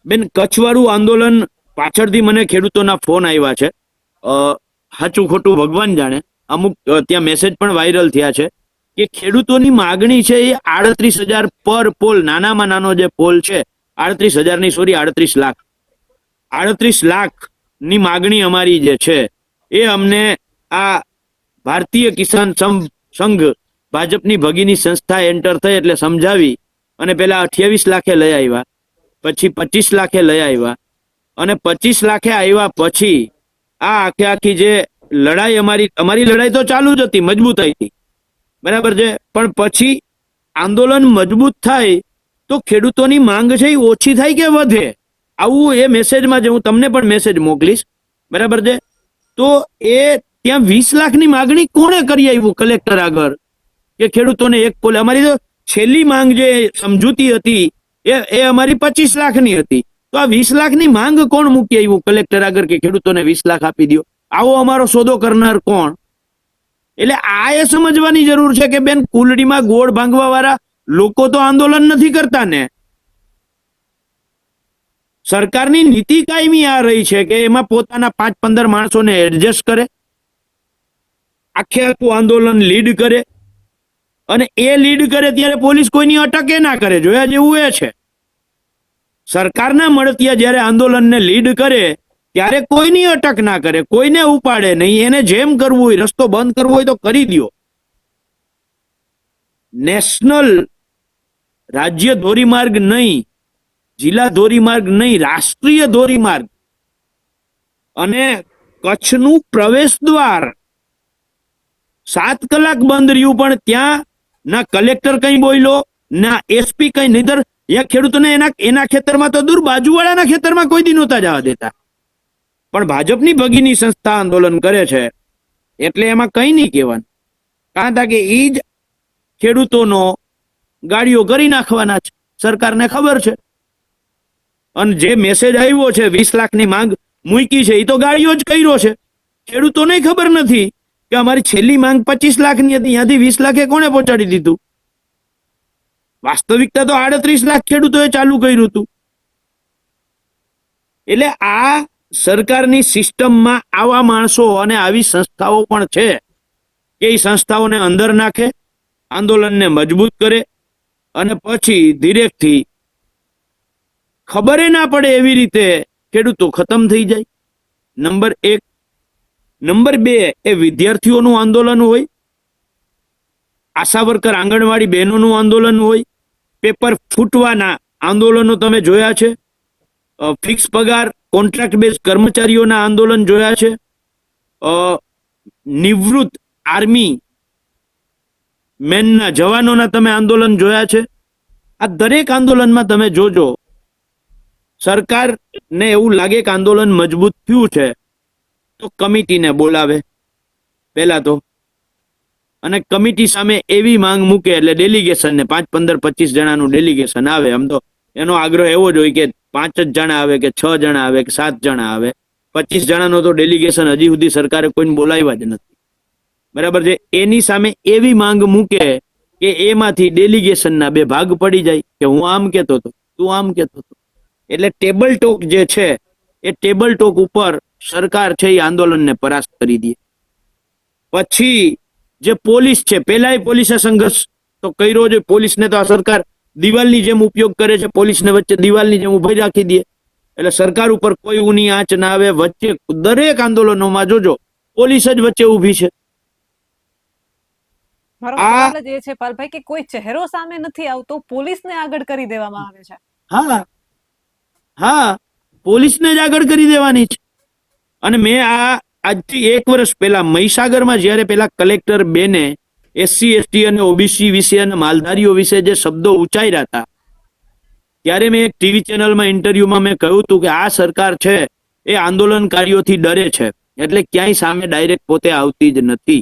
[SPEAKER 2] બેન, કચ્છવાળું આંદોલન પાછળથી મને ખેડૂતોના ફોન આવ્યા છે. સાચું ખોટું ભગવાન જાણે. અમુક ત્યાં મેસેજ પણ વાયરલ થયા છે કે ખેડૂતોની માગણી છે એ 38,000 પર પોલ, નાનામાં નાનો જે પોલ છે 38,000 ની, સોરી 38 લાખ, 38 લાખની માગણી અમારી જે છે એ અમને આ ભારતીય કિસાન સંઘ ભાજપની ભગીની સંસ્થા એન્ટર થઈ એટલે સમજાવી અને પેલા 28 લાખે લઈ આવ્યા, પછી 25 લાખે લઈ આવ્યા અને 25 લાખે આવ્યા પછી આ આખી જે લડાઈ અમારી લડાઈ તો ચાલુ જ હતી, મજબૂતાઈથી. બરાબર છે. પણ પછી આંદોલન મજબૂત થાય તો ખેડૂતોની માંગ છે એ ઓછી થાય કે વધે, આવું એ મેસેજમાં હું તમને પણ મેસેજ મોકલીશ. બરાબર છે. તો એ ત્યાં 20 લાખની માગણી કોણે કરી આવ્યું કલેક્ટર આગળ કે ખેડૂતોને એક પોલ? અમારી તો છેલ્લી માંગ જે સમજૂતી હતી એ અમારી 25 લાખની હતી. તો આ 20 લાખની માંગ કોણ મૂકી આવ્યું કલેક્ટર આગળ કે ખેડૂતોને 20 લાખ આપી દો? આવો અમારો સોદો કરનાર કોણ? એટલે આ એ સમજવાની જરૂર છે કે બેન, કુલડીમાં ગોળ ભાંગવા વાળા લોકો તો આંદોલન નથી કરતા ને. સરકારની નીતિ કાયમી આ રહી છે કે એમાં પોતાના 5-15 માણસોને એડજસ્ટ કરે, આખું આંદોલન લીડ કરે, અને એ લીડ કરે ત્યારે પોલીસ કોઈની અટકે ના કરે. જોયા જેવું એ છે. સરકારના મળતિયા જ્યારે આંદોલનને લીડ કરે ત્યારે કોઈની અટક ના કરે, કોઈને ઉપાડે નહીં. એને જેમ કરવું હોય, રસ્તો બંધ કરવો હોય તો કરી દો. નેશનલ રાજ્ય ધોરીમાર્ગ નહીં, જિલ્લા ધોરીમાર્ગ નહીં, રાષ્ટ્રીય ધોરીમાર્ગ અને કચ્છનું પ્રવેશ દ્વાર 7 કલાક બંધ રહ્યું, પણ ત્યાં ના કલેક્ટર કઈ બોલ્યો, ના એસપી કઈ, નહીતર એ ખેડૂતોને એના ખેતરમાં તો દૂર, બાજુવાળાના ખેતરમાં કોઈ દી નહોતા જવા દેતા. પણ ભાજપની ભગીની સંસ્થા આંદોલન કરે છે એટલે એમાં કઈ નહીં કહેવાનું. કારણ કે એ જ ખેડૂતોનો ગાડીઓ કરી નાખવાના છે, સરકારને ખબર છે. અને જે મેસેજ આવ્યો છે 20 લાખની માંગ મૂકી છે, એ તો ગાડીઓ જ કર્યો છે. ખેડૂતોને ખબર નથી કે અમારી છેલ્લી માંગ 25 લાખની હતી, ત્યાંથી 20 લાખે કોણે પહોંચાડી દીધું. વાસ્તવિકતા તો 38 લાખ ખેડૂતોએ ચાલુ કર્યું હતું. એટલે આ સરકારની સિસ્ટમમાં આવા માણસો અને આવી સંસ્થાઓ પણ છે કે એ સંસ્થાઓને અંદર નાખે, આંદોલનને મજબૂત કરે અને પછી ધીરેકથી ખબર ના પડે એવી રીતે ખેડૂતો ખતમ થઈ જાય. નંબર 1. નંબર 2, એ વિદ્યાર્થીઓનું આંદોલન હોય, આશા વર્કર આંગણવાડી બહેનોનું આંદોલન હોય, પેપર ફૂટવાના આંદોલનો તમે જોયા છે, ફિક્સ પગાર કોન્ટ્રાક્ટ બેઝ કર્મચારીઓના આંદોલન જોયા છે, નિવૃત્ત આર્મી મેનના જવાનોના તમે આંદોલન જોયા છે. આ દરેક આંદોલનમાં તમે જોજો, સરકારને એવું લાગે કે આંદોલન મજબૂત થયું છે તો કમિટીને બોલાવે પહેલા તો, અને કમિટી સામે એવી માંગ મૂકે એટલે ડેલિગેશનને 5, 15, 25 જણાનું ડેલિગેશન આવે. આમ તો એનો આગ્રહ એવો જ હોય કે 5 જ જણા આવે કે 6 જણા આવે કે 7 જણા આવે. 25 જણાનો તો ડેલિગેશન હજી સુધી સરકારે કોઈને બોલાવ્યા જ નથી. બરાબર છે. એની સામે એવી માંગ મૂકે કે એમાંથી ડેલિગેશનના 2 ભાગ પડી જાય કે હું આમ કહેતો હતો, તું આમ કહેતો હતો. એટલે ટેબલ ટોક જે છે એ ટેબલ ટોક ઉપર સરકાર છે એ આંદોલનને પરાસ્ત કરી દે. પછી જે પોલીસ છે, પહેલા પોલીસે સંઘર્ષ તો કર્યો છે. પોલીસને તો આ સરકાર દિવાલની જેમ ઉપયોગ કરે છે, પોલીસને વચ્ચે દિવાલની જેમ ઉભી રાખી દે એટલે સરકાર ઉપર કોઈ ઊની આંચ ના આવે. વચ્ચે દરેક આંદોલનોમાં જોજો પોલીસ જ વચ્ચે ઊભી છે.
[SPEAKER 1] મારો
[SPEAKER 2] આ
[SPEAKER 1] સવાલ જ એ છે પાલભાઈ કે કોઈ ચહેરો સામે નથી આવતો, પોલીસને આગળ કરી દેવામાં આવે છે.
[SPEAKER 2] હા, પોલીસને જ આગળ કરી દેવાની છે. અને મેં આજથી 1 વર્ષ પહેલા મહીસાગરમાં જ્યારે પેલા કલેક્ટર બેને SC ST અને OBC વિશે અને માલધારીઓ વિશે જે શબ્દો ઉચ્ચાર્યા હતા, ત્યારે મેં એક ટીવી ચેનલમાં ઇન્ટરવ્યુમાં મેં કહ્યું હતું કે આ સરકાર છે એ આંદોલનકારીઓથી ડરે છે એટલે ક્યાંય સામે ડાયરેક્ટ પોતે આવતી જ નથી.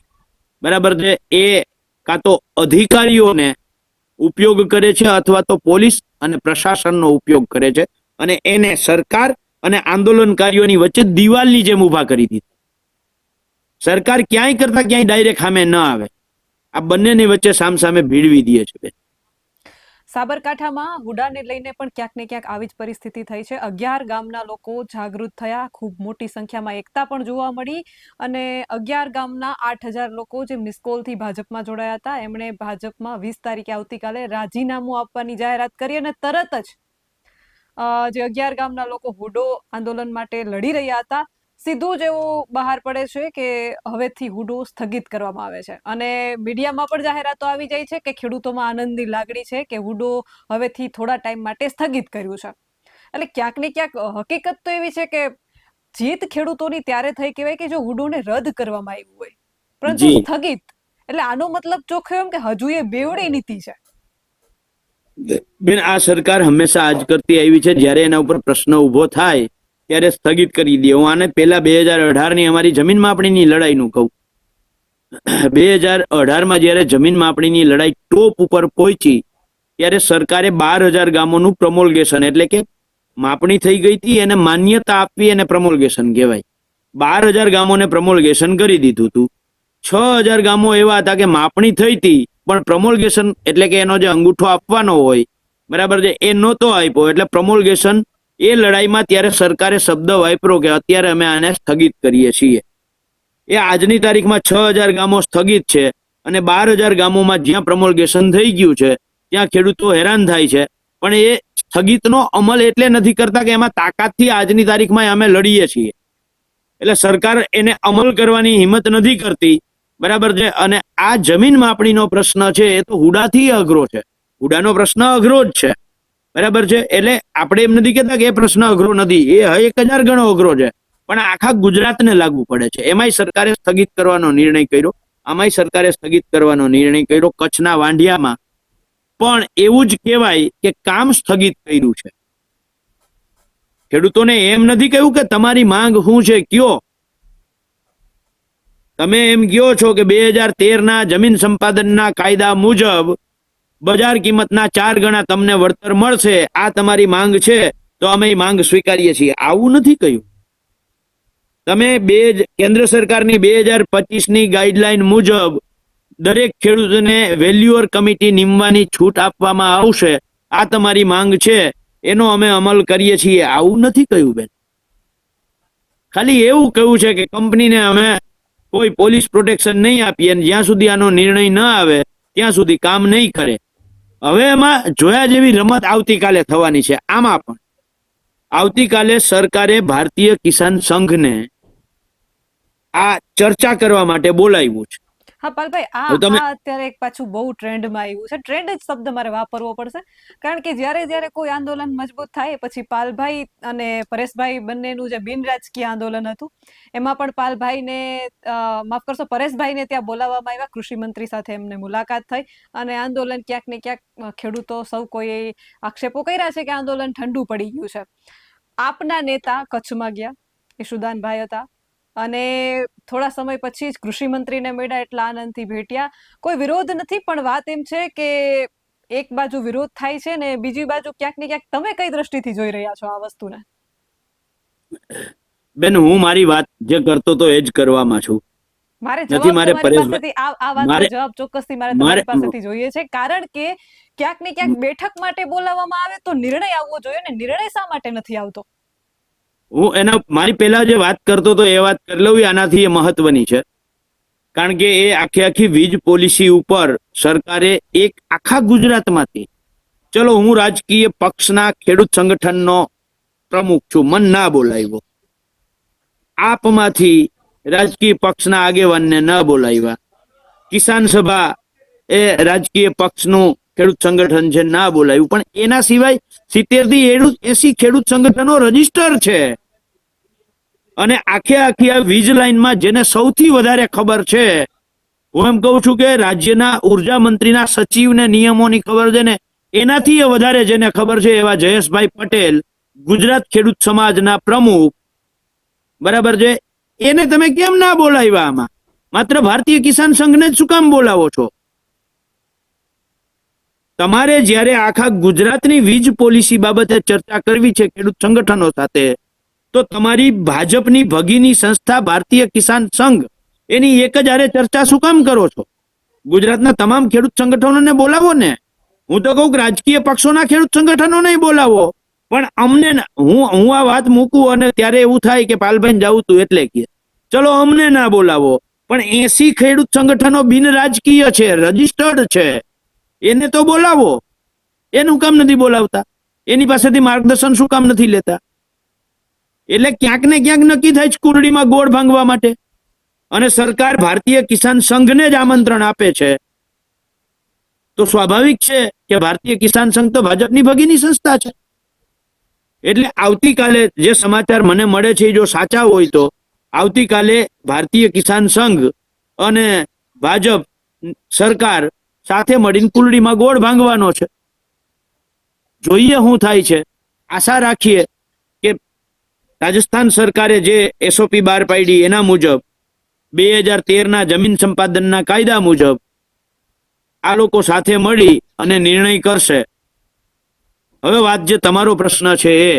[SPEAKER 2] બરાબર છે. એ કાં તો અધિકારીઓને ઉપયોગ કરે છે અથવા તો પોલીસ અને પ્રશાસનનો ઉપયોગ કરે છે, અને એને સરકાર અને આંદોલનકારીઓની વચ્ચે દિવાલની જેમ ઊભા કરી દીધી. સરકાર ક્યાંય કરતા ક્યાંય ડાયરેક્ટ સામે ન આવે, આ બંનેની વચ્ચે સામસામે ભીડવી દે છે.
[SPEAKER 1] સાબરકાંઠામાં હુડાને લઈને પણ ક્યાંક ને ક્યાંક આવી જ પરિસ્થિતિ થઈ છે. 11 ગામના લોકો જાગૃત થયા, ખૂબ મોટી સંખ્યામાં એકતા પણ જોવા મળી, અને 11 ગામના 8,000 લોકો જે મિસકોલથી ભાજપમાં જોડાયા હતા, એમણે ભાજપમાં 20 તારીખે આવતીકાલે રાજીનામું આપવાની જાહેરાત કરી, અને તરત જ જે 11 ગામના લોકો હુડો આંદોલન માટે લડી રહ્યા હતા, સીધું જ એવું બહાર પડે છે કે હવેથી હુડો સ્થગિત કરવામાં આવે છે. અને મીડિયામાં પણ જાહેરાતો આવી જાય છે કે ખેડૂતોમાં આનંદની લાગણી છે કે હુડો હવેથી થોડા ટાઈમ માટે સ્થગિત કર્યું છે. એટલે ક્યાંક ને ક્યાંક હકીકત તો એવી છે કે જીત ખેડૂતોની ત્યારે થઈ કહેવાય કે જો હુડોને રદ કરવામાં આવ્યું હોય, પરંતુ સ્થગિત એટલે આનો મતલબ ચોખ્ખો એમ કે હજુ એ બેવડી નીતિ છે.
[SPEAKER 2] બેન, આ સરકાર હંમેશા આજ કરતી આવી છે. જ્યારે એના ઉપર પ્રશ્ન ઉભો થાય ત્યારે સ્થગિત કરી દે. હું આને પહેલા 2018ની અમારી જમીન માપણીની લડાઈનું કહું. 2018માં જ્યારે જમીન માપણીની લડાઈ ટોપ ઉપર પહોંચી ત્યારે સરકારે 12,000 ગામોનું પ્રમોલ્ગેશન, એટલે કે માપણી થઈ ગઈ હતી એને માન્યતા આપવી, એને પ્રમોલ્ગેશન કહેવાય. 12,000 ગામોને પ્રમોલ્ગેશન કરી દીધું હતું. 6,000 ગામો એવા હતા કે માપણી થઈ હતી પણ પ્રમોલ્ગેશન એટલે કે એનો જે અંગૂઠો આપવાનો હોય, બરાબર છે, એ નહોતો આપ્યો. એટલે પ્રમોલ્ગેશન એ લડાઈમાં ત્યારે સરકારે શબ્દ વાપર્યો કે અત્યારે અમે આને સ્થગિત કરીએ છીએ. એ આજની તારીખમાં 6,000 ગામો સ્થગિત છે, અને 12,000 ગામોમાં જ્યાં પ્રમોલ્ગેશન થઈ ગયું છે ત્યાં ખેડૂતો હેરાન થાય છે. પણ એ સ્થગિતનો અમલ એટલે નથી કરતા કે એમાં તાકાતથી આજની તારીખમાં અમે લડીએ છીએ. એટલે સરકાર એને અમલ કરવાની હિંમત નથી કરતી. બરાબર છે. અને આ જમીન માપણીનો પ્રશ્ન છે એ તો હુડાથી અઘરો છે. હુડાનો પ્રશ્ન અઘરો જ છે. બરાબર છે. એટલે આપણે એમ નથી કહેતા કે એ પ્રશ્ન અઘરો નથી, એ 1,000 ગણો અઘરો છે, પણ આખા ગુજરાતને લાગુ પડે છે. એમાંય સરકારે સ્થગિત કરવાનો નિર્ણય કર્યો. આમાંય સરકારે સ્થગિત કરવાનો નિર્ણય કર્યો. કચ્છના વાંઢિયામાં પણ એવું જ કહેવાય કે કામ સ્થગિત કર્યું છે. ખેડૂતોને એમ નથી કહ્યું કે તમારી માંગ શું છે કયો. તમે એમ કહો છો કે 2013ના જમીન સંપાદનના કાયદા મુજબ બજાર કિંમતના 4 ગણા તમને વળતર મળશે, આ તમારી માંગ છે તો અમે એ માંગ સ્વીકારીએ છીએ. આવું નથી કહ્યું. તમે કેન્દ્ર સરકારની 2025ની ગાઈડલાઈન મુજબ દરેક ખેડૂતને વેલ્યુઅર કમિટી નીમવાની છૂટ આપવામાં આવશે, આ તમારી માંગ છે, એનો અમે અમલ કરીએ છીએ. આવું નથી કહ્યું બેન. ખાલી એવું કહ્યું છે કે કંપનીને અમે કોઈ પોલીસ પ્રોટેક્શન નહીં આપીએ અને જ્યાં સુધી આનો નિર્ણય ન આવે ત્યાં સુધી કામ નહીં કરે. હવે એમાં જોયા જેવી રમત આવતીકાલે થવાની છે. આમાં પણ આવતીકાલે સરકારે ભારતીય કિસાન સંઘને આ ચર્ચા કરવા માટે બોલાવ્યું છે.
[SPEAKER 1] હા પાલભાઈ, આ અત્યારે એક પાછું બહુ ટ્રેન્ડમાં આવ્યું છે. ટ્રેન્ડ જ શબ્દ મારે વાપરવો પડશે, કારણ કે જ્યારે કોઈ આંદોલન મજબૂત થાય પછી પાલભાઈ અને પરેશભાઈ બંનેનું જે બિનરાજકીય આંદોલન હતું એમાં પણ પાલભાઈને માફ કરશો પરેશભાઈને ત્યાં બોલાવવામાં આવ્યા. કૃષિ મંત્રી સાથે એમને મુલાકાત થઈ અને આંદોલન ક્યાંક ને ક્યાંક ખેડૂતો સૌ કોઈએ આક્ષેપો કર્યા છે કે આંદોલન ઠંડુ પડી ગયું છે. આપના નેતા કચ્છમાં ગયા, ઈશુદાનભાઈ હતા, અને થોડા સમય પછી જ કૃષિ મંત્રીને મળ્યા, એટલા આનંદથી ભેટ્યા. કોઈ વિરોધ નથી, પણ વાત એમ છે કે એક બાજુ વિરોધ થાય છે ને બીજી બાજુ ક્યાંક ને ક્યાંક તમે કઈ દ્રષ્ટિથી જોઈ રહ્યા છો આ વસ્તુને?
[SPEAKER 2] બેન, હું મારી વાત જે કરતો તો એ જ કરવામાં છું.
[SPEAKER 1] મારે જવાબ પાસેથી આ વાતનો જવાબ ચોક્કસથી મારે તમારી પાસેથી જોઈએ છે, કારણ કે ક્યાંક ને ક્યાંક બેઠક માટે બોલાવવામાં આવે તો નિર્ણય આવવો જોઈએ ને નિર્ણય શા માટે નથી આવતો?
[SPEAKER 2] હું મારી પહેલા જે વાત કરતો તો એ વાત કરી લઉં. આનાથી એ મહત્વની છે, કારણ કે એ આખી વીજ પોલિસી ઉપર સરકારે એક આખા ગુજરાતમાંથી, ચલો હું રાજકીય પક્ષના ખેડૂત સંગઠનનો પ્રમુખ છું, મન ના બોલાવ્યો. આપમાંથી રાજકીય પક્ષના આગેવાનને ન બોલાવ્યા. કિસાન સભા એ રાજકીય પક્ષનું ખેડૂત સંગઠન છે, ના બોલાવ્યું. પણ એના સિવાય 70 થી 80 ખેડૂત સંગઠનો રજીસ્ટર છે. અને આખી આ વીજ લાઈનમાં જેને સૌથી વધારે ખબર છે, હું એમ કહું છું કે રાજ્યના ઉર્જા મંત્રીના સચિવને નિયમોની ખબર છે ને એનાથી વધારે જેને ખબર છે એવા જયેશભાઈ પટેલ, ગુજરાત ખેડૂત સમાજના પ્રમુખ, બરાબર છે, એને તમે કેમ ના બોલાવ્યા? આમાં માત્ર ભારતીય કિસાન સંઘને જ શું કામ બોલાવો છો? તમારે જ્યારે આખા ગુજરાતની વીજ પોલિસી બાબતે ચર્ચા કરવી છે ખેડૂત સંગઠનો સાથે, તો તમારી ભાજપની ભગીની સંસ્થા ભારતીય કિસાન સંઘ એની એક જ હારે ચર્ચા શું કામ કરો છો? ગુજરાતના તમામ ખેડૂત સંગઠનોને બોલાવો ને. હું તો કહું કે રાજકીય પક્ષોના ખેડૂત સંગઠનો નહીં બોલાવો, પણ અમને હું આ વાત મૂકું અને ત્યારે એવું થાય કે પાલભાઈ જવું તું એટલે કે ચલો અમને ના બોલાવો, પણ 80 ખેડૂત સંગઠનો બિન રાજકીય છે, રજીસ્ટર્ડ છે, એને તો બોલાવો. એનું કામ નથી બોલાવતા? એની પાસેથી માર્ગદર્શન શું કામ નથી લેતા? એટલે ક્યાંક ને ક્યાંક નક્કી થાય છે કુરડીમાં ગોળ ભાંગવા માટે, અને સરકાર ભારતીય કિસાન સંઘને જ આમંત્રણ આપે છે. તો સ્વાભાવિક છે કે ભારતીય કિસાન સંઘ તો ભાજપની ભગીની સંસ્થા છે. એટલે આવતીકાલે જે સમાચાર મને મળે છે જો સાચા હોય તો આવતીકાલે ભારતીય કિસાન સંઘ અને ભાજપ સરકાર સાથે મળીને કુલડીમાં ગોળ ભાંગવાનો છે. જોઈએ શું થાય છે. આશા રાખીએ કે રાજસ્થાન સરકારે જે એસઓપી બહાર પાડી એના મુજબ 2013ના જમીન સંપાદનના કાયદા મુજબ આ લોકો સાથે મળી અને નિર્ણય કરશે. હવે વાત જે તમારો પ્રશ્ન છે એ,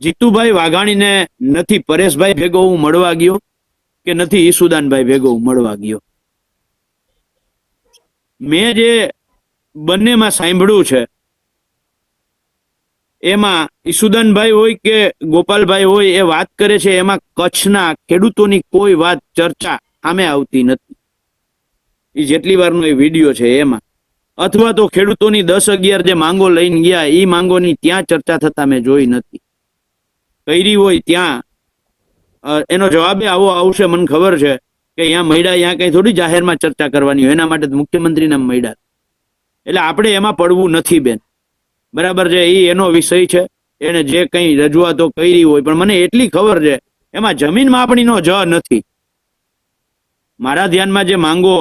[SPEAKER 2] જીતુભાઈ વાઘાણીને નથી પરેશભાઈ ભેગો હું મળવા ગયો કે નથી ઈશુદાનભાઈ ભેગો હું મળવા ગયો. મેં જે બંનેમાં સાંભળ્યું છે એમાં ઈશુદાનભાઈ હોય કે ગોપાલભાઈ હોય એ વાત કરે છે, એમાં કચ્છના ખેડૂતોની કોઈ વાત ચર્ચા સામે આવતી નથી. એ જેટલી વારનો એ વિડીયો છે એમાં, અથવા તો ખેડૂતોની 10-11 જે માંગો લઈને ગયા એ માંગોની ત્યાં ચર્ચા થતા મેં જોઈ નથી. કરી હોય ત્યાં એનો જવાબ આવો આવશે, મને ખબર છે કે અહીંયા મળ્યા, અહીંયા કઈ થોડી જાહેરમાં ચર્ચા કરવાની હોય, એના માટે મુખ્યમંત્રીને મળ્યા. એટલે આપણે એમાં પડવું નથી બેન, બરાબર છે. એ એનો વિષય છે, એને જે કંઈ રજૂઆતો કરી હોય, પણ મને એટલી ખબર છે એમાં જમીન માપણીનો જ નથી. મારા ધ્યાનમાં જે માંગો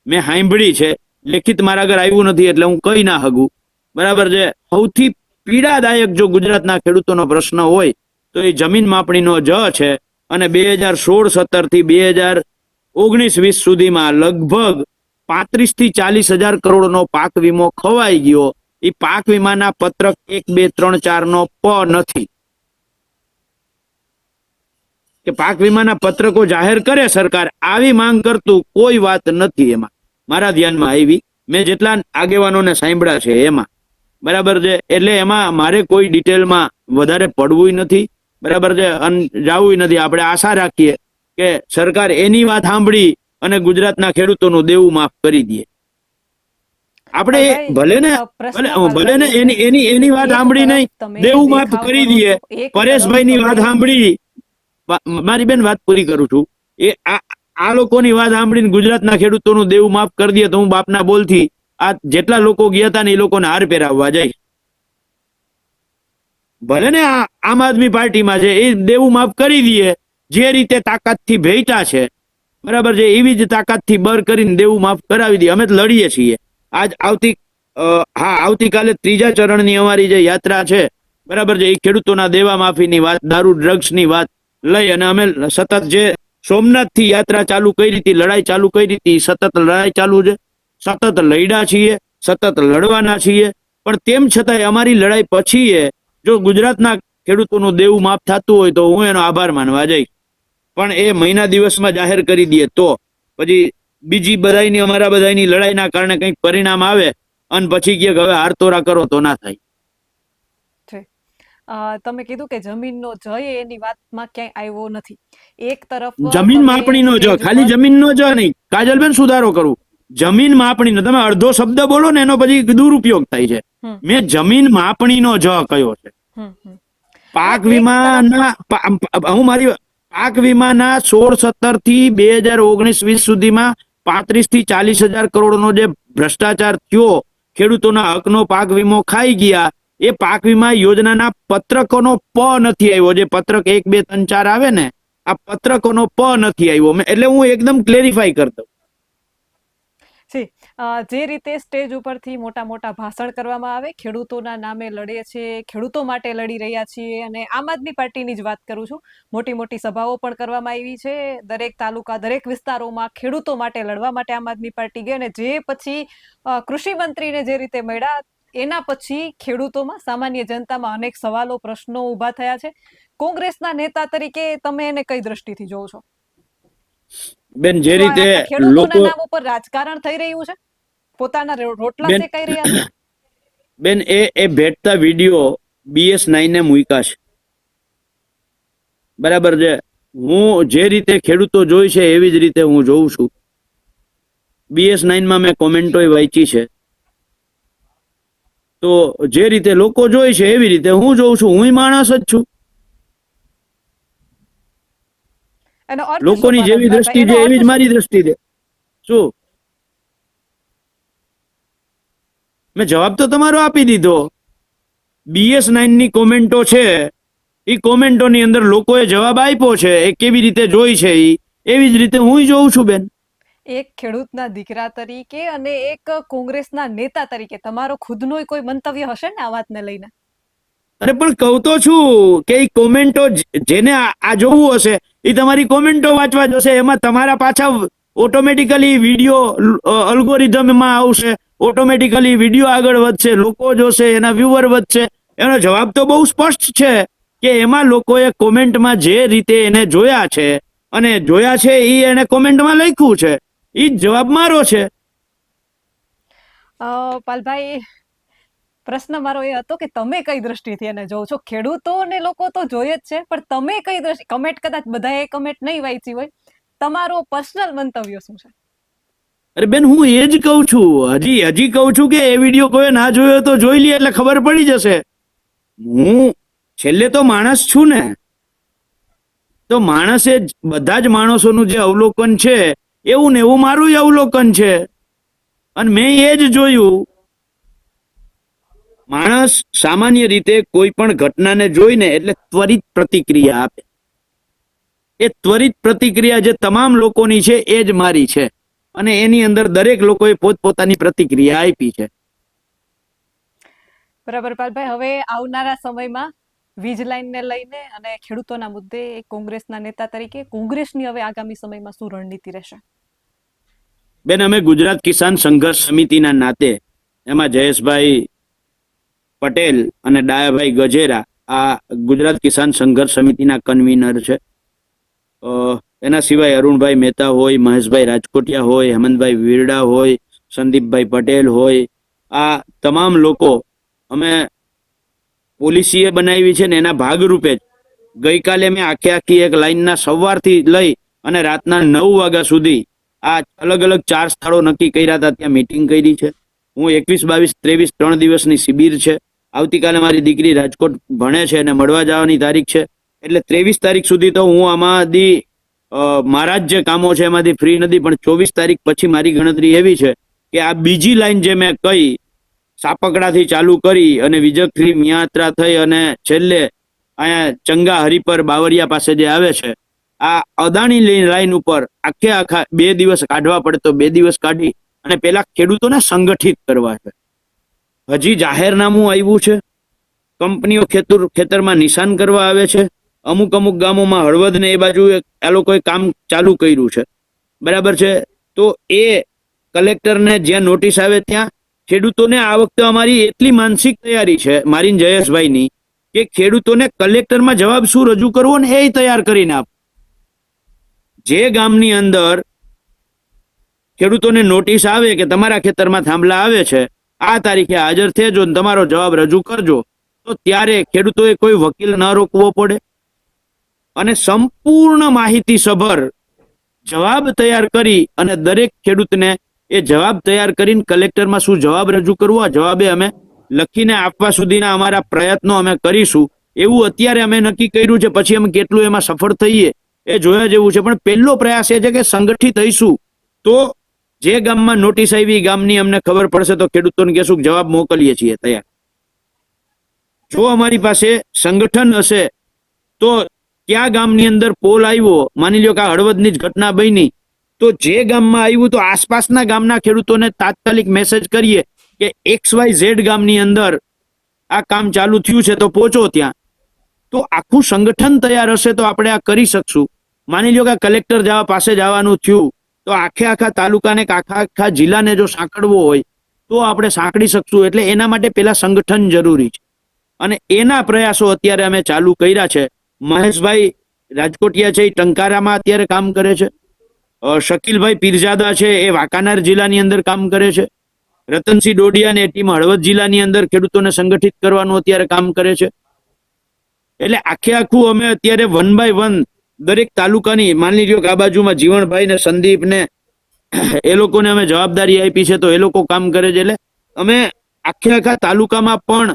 [SPEAKER 2] મેં સાંભળી છે, લેખિત મારા આગળ આવ્યું નથી એટલે હું કહી ના હગું. બરાબર છે. સૌથી પીડાદાયક જો ગુજરાતના ખેડૂતોનો પ્રશ્ન હોય તો એ જમીન માપણીનો જ છે. અને 2016-17 થી 2019-20 સુધીમાં લગભગ 35 થી 40 હજાર કરોડનો પાક વીમો ખવાઈ ગયો. એ પાક વીમાના પત્રક 1, 2, 3, 4 નો પ નથી કે પાક વીમાના પત્રકો જાહેર કરે સરકાર, આવી માંગ કરતું કોઈ વાત નથી એમાં મારા ધ્યાનમાં આવી. મેં જેટલા આગેવાનોને સાંભળ્યા છે એમાં, બરાબર છે. એટલે એમાં મારે કોઈ ડિટેલમાં વધારે પડવું નથી, બરાબર છે, અને જવું નથી. આપણે આશા રાખીએ કે સરકાર એની વાત સાંભળી અને ગુજરાતના ખેડૂતોનું દેવું માફ કરી દે. આપણે ભલે ને એની વાત સાંભળી નહીં, દેવું માફ કરી દઈએ. પરેશભાઈની વાત સાંભળી, મારી બેન વાત પૂરી કરું છું. એ આ લોકોની વાત સાંભળીને ગુજરાતના ખેડૂતોનું દેવું માફ કરી દે તો હું બાપના બોલથી આ જેટલા લોકો ગયા હતા ને એ લોકોને હાર પહેરાવવા જાય. ભલે ને આમ આદમી પાર્ટીમાં છે, એ દેવું માફ કરી દઈએ. જે રીતે તાકાતથી ભેટા છે, બરાબર છે, એવી જ તાકાતથી બર કરીને દેવું માફ કરાવી દઈએ. અમે તો લડીએ છીએ. આવતીકાલે 3જા ચરણની અમારી જે યાત્રા છે, બરાબર છે, એ ખેડૂતોના દેવા માફીની વાત, દારૂ ડ્રગ્સની વાત લઈ અને અમે સતત જે સોમનાથથી યાત્રા ચાલુ કરી હતી, લડાઈ ચાલુ કરી હતી, સતત લડાઈ ચાલુ છે. સતત લડ્યા છીએ, સતત લડવાના છીએ. પણ તેમ છતાંય અમારી લડાઈ પછી જો ગુજરાતના ખેડૂતોનું દેવું માફ થતું હોય તો હું એનો આભાર માનવા જઈશ. પણ એ મહિના દિવસમાં જાહેર કરી દઈએ તો પછી બીજી બધાની, અમારા બધાની લડાઈના કારણે કંઈક પરિણામ આવે અને પછી કે હવે હારતોરા કરો તો ના થાય.
[SPEAKER 1] તમે કીધું કે જમીનનો જય એની વાતમાં ક્યાંય આવ્યો નથી. એક તરફ
[SPEAKER 2] જમીન માપણીનો જ, ખાલી જમીનનો જ નહીં, કાજલબેન સુધારો કરું, જમીન માપણીનો. તમે અડધો શબ્દ બોલો ને એનો પછી દુરુપયોગ થાય છે. મેં જમીન માપણીનો જ કયો છે. પાક વીમાના પાક વીમાના 16-17 થી 2019-20 સુધીમાં 35 થી 40 હજાર કરોડનો જે ભ્રષ્ટાચાર થયો, ખેડૂતોના હકનો પાક વીમો ખાઈ ગયા. એ પાક વીમા યોજનાના પત્રકોનો પ નથી આવ્યો. જે પત્રક 1, 2, 3, 4 આવે ને, આ પત્રકોનો પ નથી આવ્યો. એટલે હું એકદમ ક્લેરિફાઈ કરતો.
[SPEAKER 1] જે રીતે સ્ટેજ ઉપરથી મોટા મોટા ભાષણ કરવામાં આવે, ખેડૂતોના નામે લડે છે, ખેડૂતો માટે લડી રહ્યા છીએ, અને આમ આદમી પાર્ટીની જ વાત કરું છું, મોટી મોટી સભાઓ પણ કરવામાં આવી છે. દરેક તાલુકા, દરેક વિસ્તારોમાં ખેડૂતો માટે લડવા માટે આમ આદમી પાર્ટી ગઈ. અને જે પછી કૃષિ મંત્રીને જે રીતે મળ્યા, એના પછી ખેડૂતોમાં, સામાન્ય જનતામાં અનેક સવાલો, પ્રશ્નો ઉભા થયા છે. કોંગ્રેસના નેતા તરીકે તમે એને કઈ દ્રષ્ટિથી જોવો છો?
[SPEAKER 2] બેન, જે રીતે
[SPEAKER 1] ખેડૂતોના નામ ઉપર રાજકારણ થઈ રહ્યું છે, પોતાના રોટલા શેકાઈ રહ્યા છે.
[SPEAKER 2] બેન, એ ભેટતા વિડીયો BS9 ને મૂક્યા છે, બરાબર છે. હું જે રીતે ખેડૂતો જોઈ છે એવી જ રીતે હું જોઉં છું. BS9 માં મેં કોમેન્ટો વાંચી છે. તો જે રીતે લોકો જોઈ છે એવી રીતે હું જોઉં છું. હું માણસ જ છું. લોકોની જેવી દ્રષ્ટિ છે એવી જ મારી દ્રષ્ટિ છે. શું? મેં જવાબ તો તમારો આપી દીધો. BS9 ની કોમેન્ટો છે, એ કોમેન્ટોની અંદર લોકોએ જવાબ આપ્યો છે. એ કેવી રીતે જોઈ છે એવી જ રીતે હું જોઉં છું. બેન,
[SPEAKER 1] એક ખેડૂતના દીકરા તરીકે અને એક કોંગ્રેસના નેતા તરીકે તમારો ખુદનો કોઈ મંતવ્ય હશે ને આ વાતને લઈને?
[SPEAKER 2] અરે પણ કહું તો છું કે એ કોમેન્ટો જેને આ જોવું હશે એ તમારી કોમેન્ટો વાંચવા જશે. એમાં તમારા પાછા ઓટોમેટિકલી વિડીયો અલ્ગોરિધમમાં આવશે, ઓટોમેટિકલી વિડીયો આગળ વધશે, લોકો જોશે, એના વ્યુઅર વધશે. એનો જવાબ તો બહુ સ્પષ્ટ છે કે એમાં લોકોએ કોમેન્ટમાં જે રીતે એને જોયા છે અને જોયા છે એ એને કોમેન્ટમાં લખ્યું છે, એ જ જવાબ મારો છે.
[SPEAKER 1] પાલભાઈ, પ્રશ્ન મારો એ હતો કે તમે કઈ દ્રષ્ટિથી એને જોવો છો? ખેડૂતોને લોકો તો જોઈએ જ છે, પણ તમે કઈ દ્રષ્ટિ? કમેન્ટ કદાચ બધાએ કમેન્ટ નહીં વાંચી હોય, તમારો પર્સનલ મંતવ્ય શું છે?
[SPEAKER 2] અરે બેન, હું એ જ કહું છું, હજી કહું છું કે એ વિડીયો કોઈ ના જોયો તો જોઈ લે એટલે ખબર પડી જશે. હું છેલ્લે તો માણસ છું ને, તો માણસે બધા જ માણસોનું જે અવલોકન છે એવું ને એવું મારું અવલોકન છે, અને મેં એ જ જોયું. માણસ સામાન્ય રીતે કોઈ પણ ઘટનાને જોઈને એટલે ત્વરિત પ્રતિક્રિયા આપે. એ ત્વરિત પ્રતિક્રિયા જે તમામ લોકોની છે એ જ મારી છે. અને એની અંદર દરેક લોકોએ પોતપોતાની પ્રતિક્રિયા આપી છે.
[SPEAKER 1] બરાબર પાલભાઈ, હવે આવનારા સમયમાં વીજ લાઈનને લઈને અને ખેડૂતોના મુદ્દે કોંગ્રેસના નેતા તરીકે કોંગ્રેસની હવે આગામી સમયમાં શું રણનીતિ રહેશે?
[SPEAKER 2] બેન, અમે ગુજરાત કિસાન સંઘર્ષ સમિતિના નાતે એમાં જયેશભાઈ પટેલ અને ડાયાભાઈ ગજેરા આ ગુજરાત કિસાન સંઘર્ષ સમિતિના કન્વીનર છે. એના સિવાય અરુણભાઈ મહેતા હોય, મહેશભાઈ રાજકોટિયા હોય, હેમંતભાઈ વીરડા હોય, સંદીપભાઈ પટેલ હોય, આ તમામ લોકો અમે પોલિસીએ બનાવી છે ને એના ભાગરૂપે જ ગઈકાલે મેં આખી એક લાઈનના સવારથી લઈ અને રાતના 9 વાગ્યા સુધી આ અલગ અલગ 4 સ્થળો નક્કી કર્યા હતા, ત્યાં મીટિંગ કરી છે. હું 21, 22, 23 3 દિવસની શિબિર છે. આવતીકાલે મારી દીકરી રાજકોટ ભણે છે અને મળવા જવાની તારીખ છે. એટલે 23 તારીખ સુધી તો હું આમાંથી મારા જ જે કામો છે એમાંથી ફ્રી નથી, પણ 24 તારીખ પછી મારી ગણતરી એવી છે કે આ બીજી લાઈન જે મેં કહી, સાપકડાથી ચાલુ કરી અને વિજકથી મિયાત્રા થઈ અને છેલ્લે અહીંયા ચંગા હરિપર બાવરિયા પાસે જે આવે છે, આ અદાણી લાઈન ઉપર આખા 2 દિવસ કાઢવા પડે તો 2 દિવસ કાઢી અને પેલા ખેડૂતોને સંગઠિત કરવા છે. હજી જાહેરનામું આવ્યું છે, કંપનીઓ ખેતરમાં નિશાન કરવા આવે છે. અમુક ગામોમાં હળવદ ને એ બાજુ આ લોકોએ કામ ચાલુ કર્યું છે, બરાબર છે. તો એ કલેક્ટરને જ્યાં નોટિસ આવે ત્યાં ખેડૂતોને આ વખતે અમારી એટલી માનસિક તૈયારી છે મારી જયેશભાઈની કે ખેડૂતોને કલેક્ટરમાં જવાબ શું રજૂ કરવો ને એ તૈયાર કરીને આપ. જે ગામની અંદર ખેડૂતોને નોટિસ આવે કે તમારા ખેતરમાં થાંભલા આવે છે, આ તારીખે હાજર થજો ને તમારો જવાબ રજૂ કરજો, તો ત્યારે ખેડૂતોએ કોઈ વકીલ ન રોકવો પડે અને સંપૂર્ણ માહિતીસભર જવાબ તૈયાર કરી અને દરેક ખેડૂતને એ જવાબ તૈયાર કરીને કલેક્ટરમાં શું જવાબ રજૂ કરવો, આ જવાબે અમે લખીને આપવા સુધીના અમારા પ્રયત્નો અમે કરીશું. એવું અત્યારે અમે નક્કી કર્યું છે, પછી અમે કેટલું એમાં સફળ થઈએ એ જોયા જેવું છે. પણ પહેલો પ્રયાસ એ છે કે સંગઠિત થઈશું તો જે ગામમાં નોટિસ આવી ગામની અમને ખબર પડશે તો ખેડૂતોને કહેશું જવાબ મોકલીએ છીએ તૈયાર. જો અમારી પાસે સંગઠન હશે તો ક્યાં ગામની અંદર પોલ આવ્યો, માની લો કે આ હળવદની જ ઘટના બની, તો જે ગામમાં આવ્યું તો આસપાસના ગામના ખેડૂતોને તાત્કાલિક મેસેજ કરીએ કે XYZ ગામની અંદર આ કામ ચાલુ થયું છે તો પહોંચો ત્યાં. તો આખું સંગઠન તૈયાર હશે તો આપણે આ કરી શકશું. માની લો કે કલેક્ટર પાસે જવાનું થયું તો આખા તાલુકાને આખા જિલ્લાને જો સાંકળવો હોય તો આપણે સાંકળી શકશું. એટલે એના માટે પેલા સંગઠન જરૂરી છે અને એના પ્રયાસો અત્યારે અમે ચાલુ કર્યા છે. મહેશભાઈ રાજકોટિયા છે એ ટંકારામાં અત્યારે કામ કરે છે. શકીલભાઈ પીરજાદા છે એ વાંકાનેર જિલ્લાની અંદર કામ કરે છે. રતનસિંહ ડોડિયા ને ટીમ હળવદ જિલ્લાની અંદર ખેડૂતોને સંગઠિત કરવાનું અત્યારે કામ કરે છે. એટલે આખું અમે અત્યારે 1 by 1 દરેક તાલુકાની, માની લ્યો કે આ બાજુમાં જીવણભાઈ ને સંદીપ ને એ લોકોને અમે જવાબદારી આપી છે તો એ લોકો કામ કરે છે. એટલે અમે આખા તાલુકામાં પણ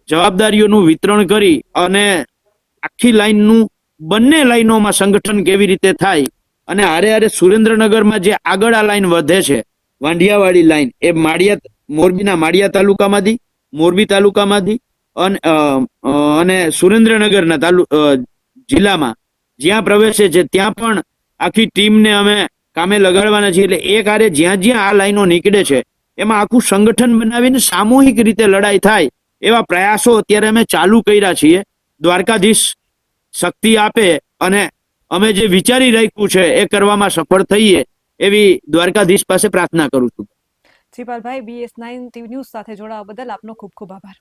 [SPEAKER 2] જવાબદારીઓનું વિતરણ કરી અને આખી લાઈનનું બંને લાઈનોમાં સંગઠન કેવી રીતે થાય અને હારે સુરેન્દ્રનગરમાં જે આગળ આ લાઈન વધે છે વાંઢિયાવાડી લાઈન, એ મોરબીના માળિયા તાલુકામાંથી, મોરબી તાલુકામાંથી અને સુરેન્દ્રનગરના જિલ્લામાં જ્યાં પ્રવેશે છે ત્યાં પણ આખી ટીમને અમે કામે લગાડવાના છીએ. એટલે એક હારે જ્યાં આ લાઈનો નીકળે છે એમાં આખું સંગઠન બનાવીને સામૂહિક રીતે લડાઈ થાય એવા પ્રયાસો અત્યારે અમે ચાલુ કર્યા છીએ. દ્વારકાધીશ શક્તિ આપે અને અમે જે વિચારી રાખ્યું છે એ કરવામાં સફળ થઈએ એવી દ્વારકાધીશ પાસે પ્રાર્થના કરું છું.
[SPEAKER 1] જીપાલભાઈ, BS9 TV ન્યૂઝ સાથે જોડાવા બદલ આપનો ખૂબ ખૂબ આભાર.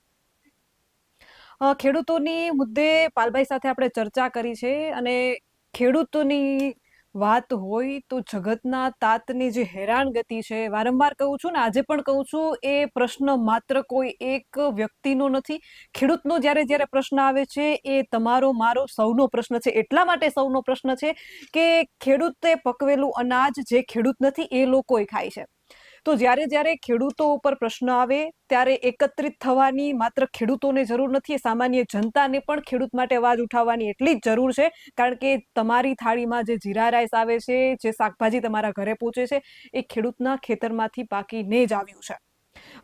[SPEAKER 1] ખેડૂતોની મુદ્દે પાલભાઈ સાથે આપણે ચર્ચા કરી છે અને ખેડૂતોની વાત હોય તો જગતના તાતની જે હેરાનગતિ છે, વારંવાર કહું છું ને આજે પણ કહું છું, એ પ્રશ્ન માત્ર કોઈ એક વ્યક્તિનો નથી. ખેડૂતનો જ્યારે પ્રશ્ન આવે છે એ તમારો મારો સૌનો પ્રશ્ન છે. એટલા માટે સૌનો પ્રશ્ન છે કે ખેડૂતે પકવેલું અનાજ જે ખેડૂત નથી એ લોકોએ ખાય છે. તો જ્યારે ખેડૂતો ઉપર પ્રશ્ન આવે ત્યારે એકત્રિત થવાની માત્ર ખેડૂતોને જરૂર નથી, સામાન્ય જનતાને પણ ખેડૂત માટે અવાજ ઉઠાવવાની એટલી જ જરૂર છે. કારણ કે તમારી થાળીમાં જે જીરા રાઈસ આવે છે, જે શાકભાજી તમારા ઘરે પહોંચે છે, એ ખેડૂતના ખેતરમાંથી પાકીને જ આવ્યું છે.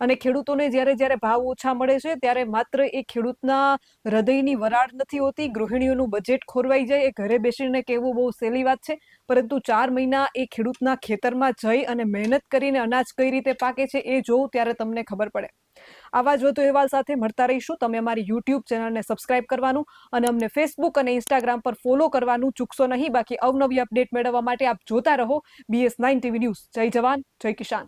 [SPEAKER 1] અને ખેડૂતોને જ્યારે જ્યારે ભાવ ઓછા મળે છે ત્યારે માત્ર એ ખેડૂતના હૃદયની વરાળ નથી હોતી, ગૃહિણીઓનું બજેટ ખોરવાઈ જાય એ ઘરે બેસીને કહેવું બહુ સહેલી વાત છે, પરંતુ 4 મહિના એ ખેડૂતના ખેતરમાં જઈ અને મહેનત કરીને અનાજ કઈ રીતે પાકે છે એ જોવું ત્યારે તમને ખબર પડે. આવા જ વધુ અહેવાલ સાથે મળતા રહીશું. તમે અમારી યુટ્યુબ ચેનલને સબસ્ક્રાઇબ કરવાનું અને અમને ફેસબુક અને ઇન્સ્ટાગ્રામ પર ફોલો કરવાનું ચૂકશો નહીં. બાકી અવનવી અપડેટ મેળવવા માટે આપ જોતા રહો BS9 TV ન્યૂઝ. જય જવાન, જય કિસાન.